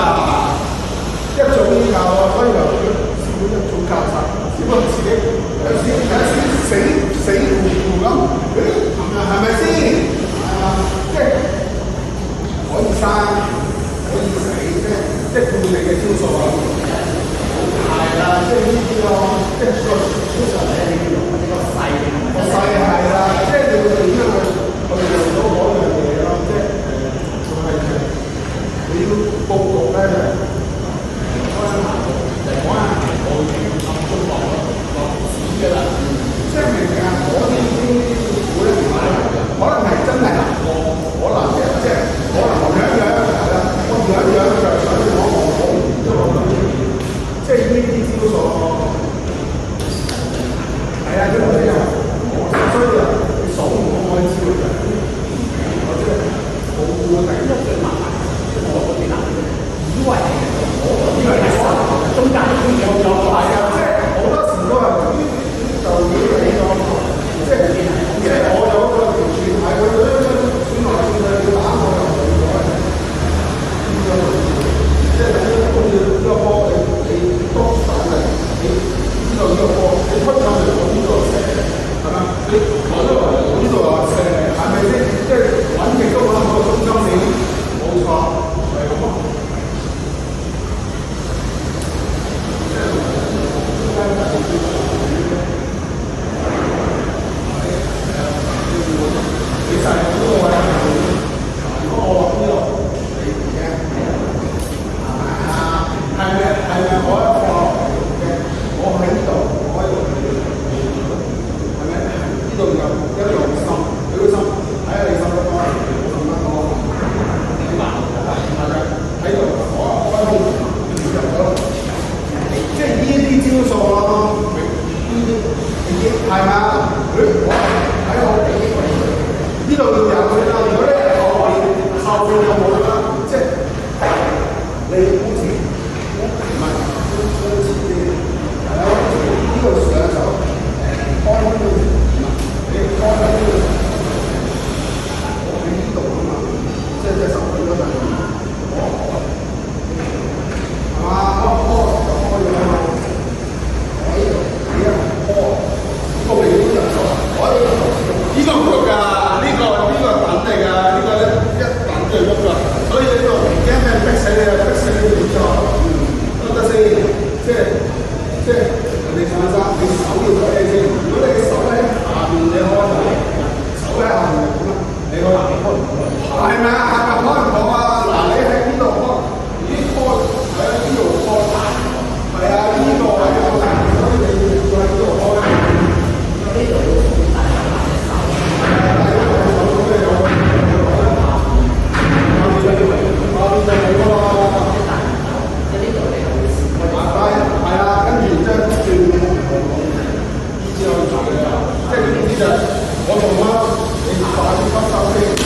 一早已經教我，所以就師傅一早教晒，師傅自己有時死糊糊咁，係咪先？即係可以生，可以死，即係固定嘅招數啊！係啦，即係呢啲咯，即係個通常咧，你要用呢個勢係啦，即係你會點樣去用到嗰樣嘢咯？即係你要佈局咧，可能我已經暗中落紙㗎啦，即係明唔明啊？嗰啲股咧唔係，可能係真係難過，可能即係可能樣係啦，我樣就想我唔知我即係呢啲招數，係啊，佢冇理由，所以啊，你數唔開招嘅，我即係冇固定一最麻煩，我嗰邊啊，以為係手，中間有係啊，即係好多時都係呢就以為呢個，即係我有個條件係佢轉來轉去要打我又冇咗，即係等於好似呢個波你多手嘅，你呢度呢個波你推上嚟我呢度射，係咪？你攞咗嚟我呢度又射，係咪先？即係穩極都揾到個中心點，冇錯，係咁咯。其實嗰個位，如果我落呢度，你嘅係咪我一個嘅？我喺呢度，我喺度，係咪？呢度有一路滲，佢都滲，睇下你滲得多，滲得多，點啊？係咪？喺度，我開空入咗，即係呢啲招數咯，呢啲係嘛？我喺我呢度要有佢啦，如果你係後邊就冇啦，即係你好似唔係好似啲係啊，呢度上手開開到你開開呢度，我喺呢度啊嘛，即係手喺嗰度，係嘛？開就開咗啊嘛，我喺度你一開，個尾都入咗，我喺度呢個唔喐㗎。呢個等嚟㗎，呢個咧一等就喐啦，所以呢度唔驚咩逼死你啊，逼死你點做？得唔得先？即係人哋上山，你手要睇你先。如果你嘅手喺下邊，你開到；手喺下邊咁啊，你個難開唔到啦。係咪啊？係咪開唔到啊？嗱，你喺邊度開？呢開喺呢度開，係啊，呢個係一個難，所以你要喺呢度開。呢度大家拿隻手。係啊，跟住即係轉呢支可以做嘅，即係呢支就我用啦，你快啲吸收先，吸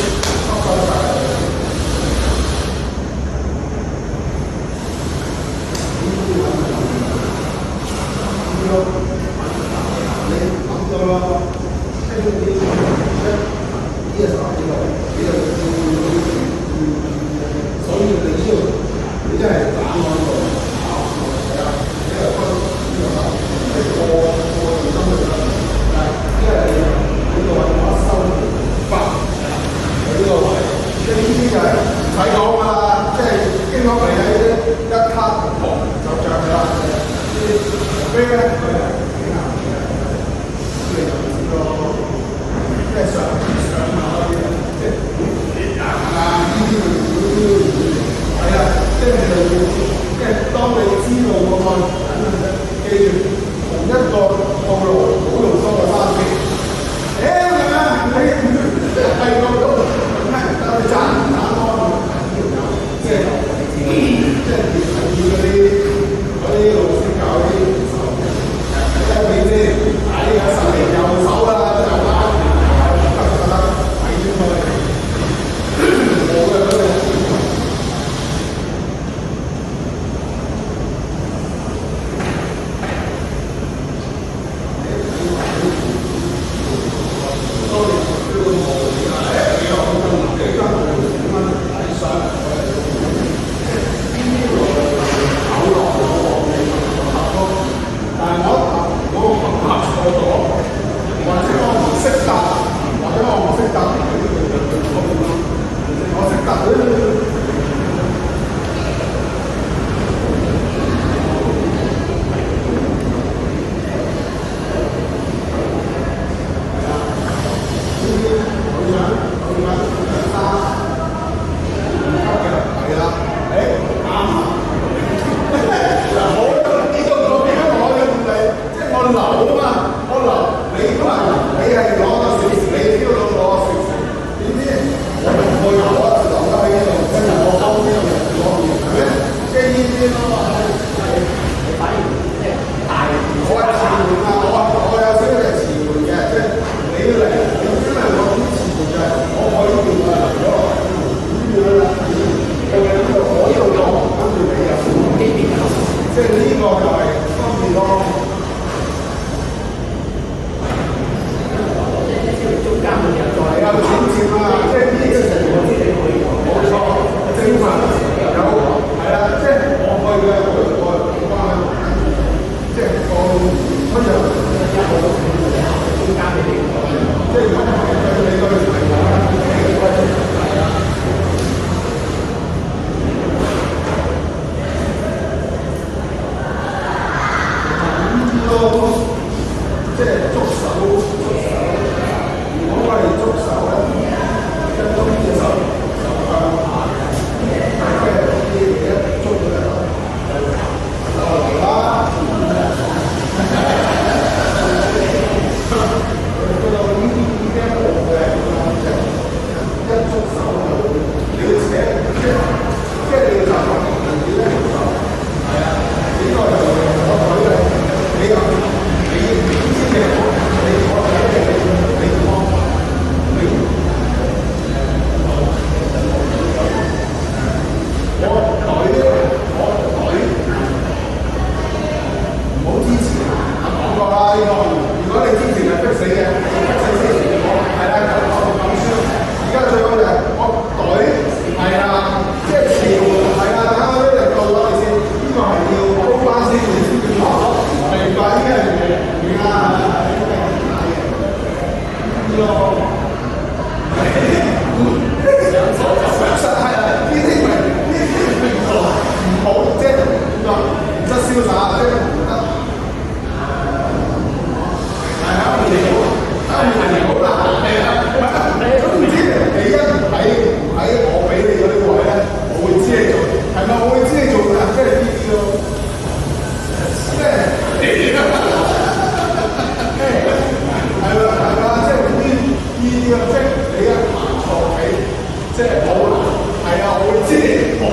收晒。你諗到啦，即係呢啲呢個手呢個，所以你呢度你真係打我呢度。唔使講㗎啦，即係經過嚟喺一卡紅就着㗎啦。飛咧佢係幾難嘅，你就唔知咯。即係上下嗰啲，即係呢啲係啊，即係即係當你知道個案，記住同一個套路，好用多過3次。係嘛？你係個都唔係得你賺多。即係嗰啲老師教啲手，一邊先睇下實力右手啦，就啱睇先開。冇嘅嗰啲。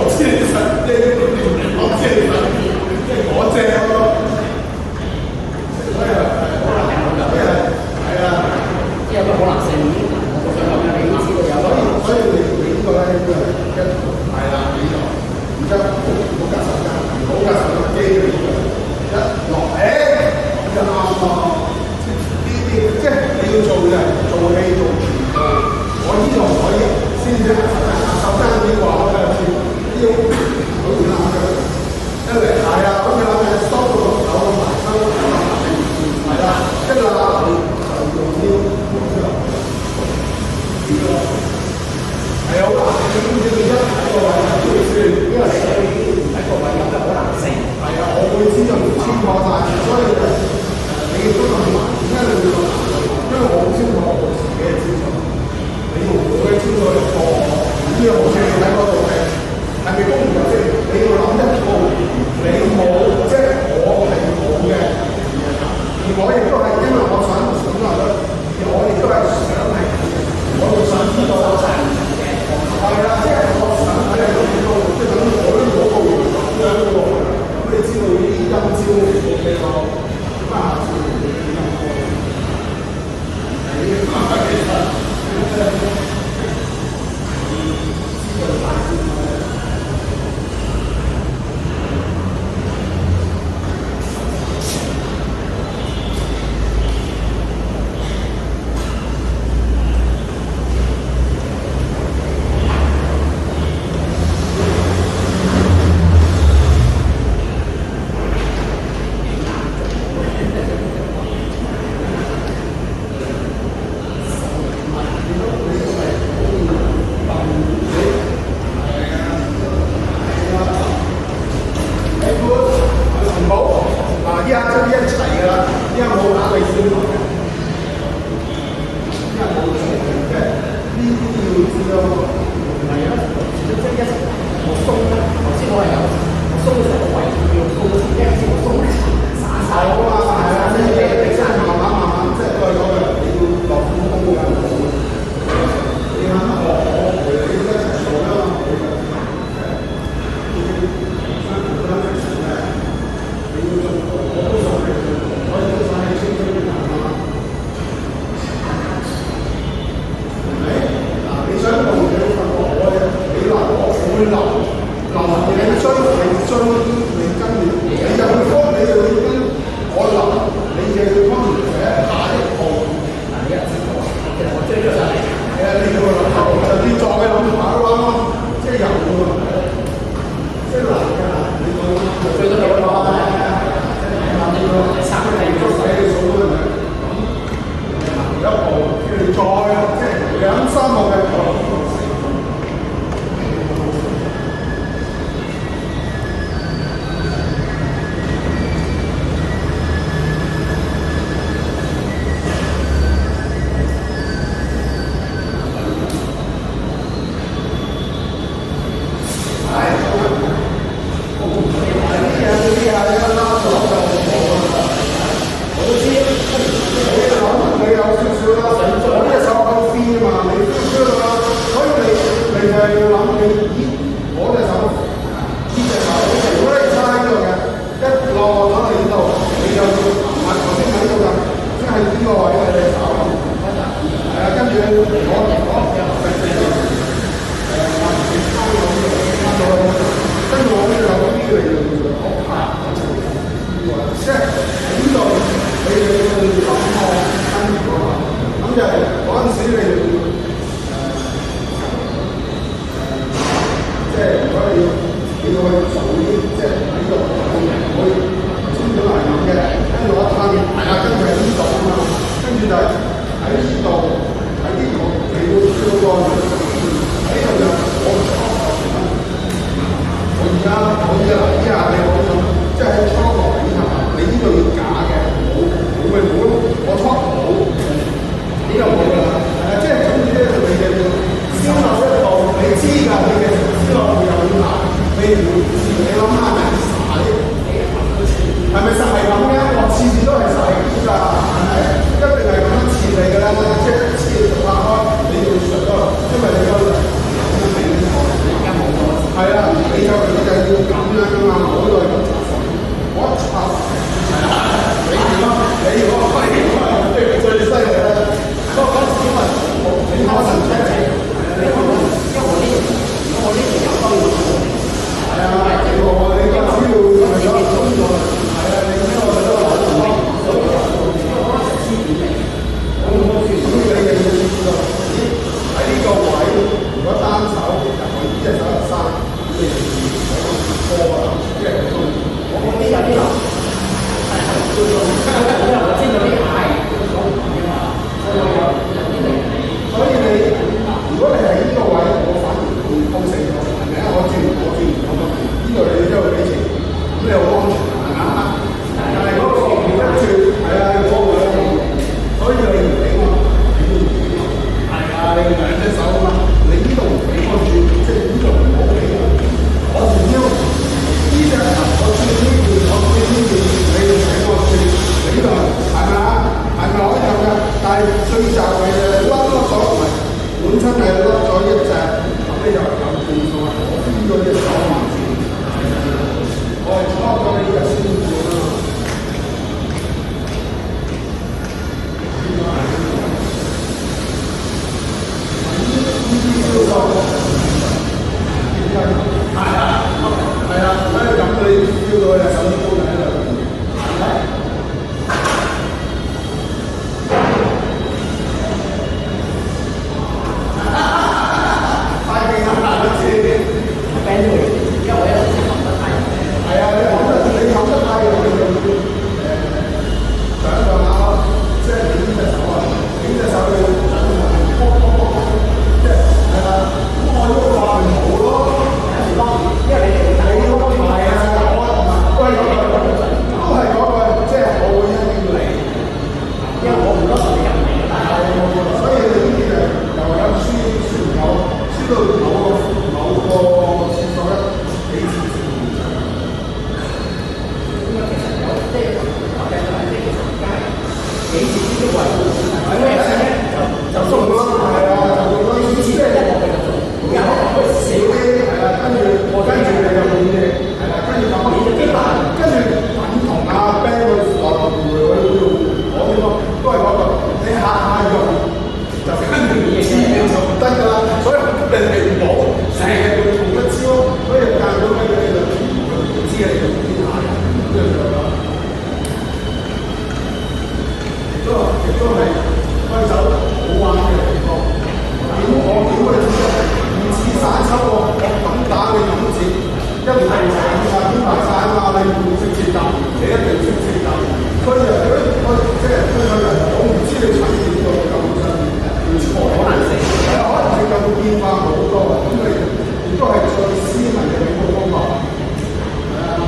即係有個可能性，我想講嘅，你都知道有。所以你呢個咧，呢個係係啦，呢度，而家好夾手間，好夾手間機嘅一落，就啱咯。呢啲即係你要做嘅，做戲做全部，我呢度唔可以先至手間嗰啲話我係先，要好似啱嘅，一嚟係啊，好似啱嘅，收到個手咁埋，收到個埋，係啦，一落就用腰。係好難，你知唔知一喺個位就會算，因為你喺個位有好難性。係啊，我會知道清楚晒，所以你亦都咁難，點解你會咁難？因為我好清楚我自己嘅資訊，你會唔會清楚入錯？呢個好似你喺嗰度係咪公唔公正？你要諗一套，你冇即係我係冇嘅，而我亦都係因為我想選擇咗，而我亦都係想係。我會想知道晒嘅，係啦，即係我想睇下有幾多，即係等我都攞到咁樣喎。咁你知道呢啲陰招幾多？咁啊，下次你點樣講？你慢慢其實知道大先啦。係啦。你就要咁樣噶嘛，我呢度係咁插水，我一插係啊，你點啊？你如果係最犀利咧，嗰時因為你可能即係你可能因為我呢條有兜喎，係啊，你今朝要係咯，係啊，你之後就都攞唔到，所以我食黐點嚟，所以你哋要知道，喺呢個位如果單手入去，一隻手入山，你哋多啊，即係我嗰啲有啲難，係因為我知道啲係講唔同嘅嘛，所以有啲嚟，所以你如果你係呢個位，我反而會高勝咗，係咪啊？我轉唔到，呢度你都要俾錢，咁你好安全係咪啊？但係嗰個唔一轉，係啊，你嗰個咧，所以你唔俾我，你都唔俾我，係啊，你兩隻手啊嘛，你呢度唔俾我轉，即係呢度唔好俾我，我唔要呢隻頭，我轉呢邊，我轉呢邊，你要俾我轉，你呢度係咪啊？係咪可以咁㗎？但係最就係甩咗，唔係本身係甩咗一隻，咁你就有變數啊！我邊個隻手慢轉？我係錯咗你嘅先轉啊！係啊，所以咁你飆到隻手指高喺度，係咪？太勁啦！嗰次，band 咗，因為我一路冚得太陽。係啊，你冚得太陽，上上下咯，即係你呢隻手啊，你呢隻手要即係係啦，咁我呢個話咪好咯，因為你都係啊，我都係嗰個，即係我會因應你，因為我唔多時入嚟，所以你呢啲就又有輸到某個線索咧，幾次先會出。咁啊，其實有即係我哋就係即係其實而家係幾次呢啲位，係咩咧？就送咯，係啊，就送咯。以前即係一個繼續送，有少啲係啊，跟住你就變嘅，係啦，跟住就變咗幾難，跟住等同阿 Ben 去來來回回去我呢個都係嗰個，你下用就跟住自然就唔得㗎啦，所以你係唔好成日用同一招，所以間到嘅嘢就唔知係用邊下人咁樣樣咯。亦都係揮手好玩嘅地方。我屌你唔似散抽喎，我咁打你咁接，一定係成啊邊排晒啊嘛，你唔識接答，你一定識接答。所以啊，我即係推佢人，我唔知你踩點到咁上面，可能性係啊，可能性就會變化好多，咁你亦都係最斯文嘅一個方法。係啊。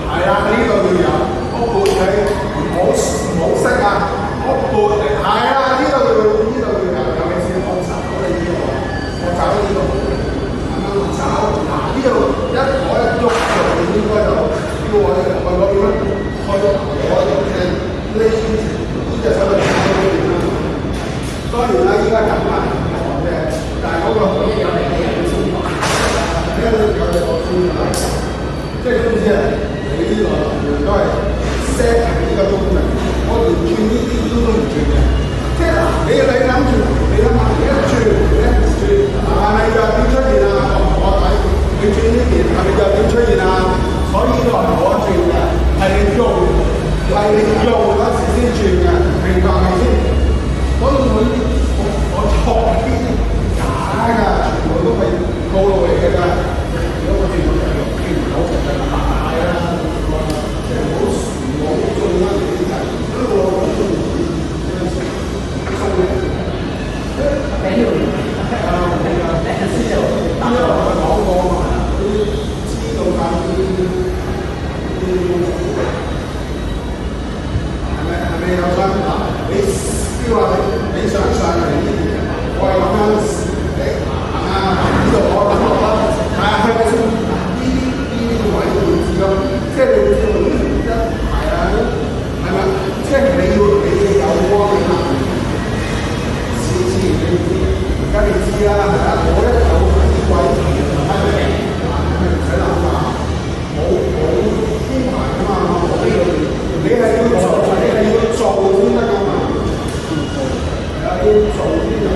係啊，呢度要有，我撥你唔好識啊，我撥係啊。當然啦，依家咁啊唔講嘅，但係嗰個可以有嚟嘅人先講。因為有隻我先講，即係總之係你呢個能量都係 set 係呢個功能，我連轉呢啲都唔轉嘅。即係嗱，你諗住，你諗下一轉咧轉，係咪就點出現啊？我睇你轉呢邊係咪就點出現啊？所以呢個係我轉嘅，係你用嗰時先轉嘅，明白未先？所以我錯啲假㗎，全部都係套路嚟嘅㗎。如果我轉咗就轉唔到，就係白帶啦，即係好冇中啦，你睇呢個好中意呢陣時，中嘅。沒有，那個是有打因為我講過嘛，啲知道曬係咪有相嗱？你標話你想上嚟呢邊，我係咁樣你行啊，呢度我諗落啦，係啊，係咪先？呢啲位都要知咯，即係你會知道呢一係啊，係咪？即係你要有光你行，自然你知，而家你知啦，係啊，我一有啲位係咪？係唔使諗㗎，冇編排㗎嘛，你係要做，你係要做先得㗎嘛，係啊，要做先有。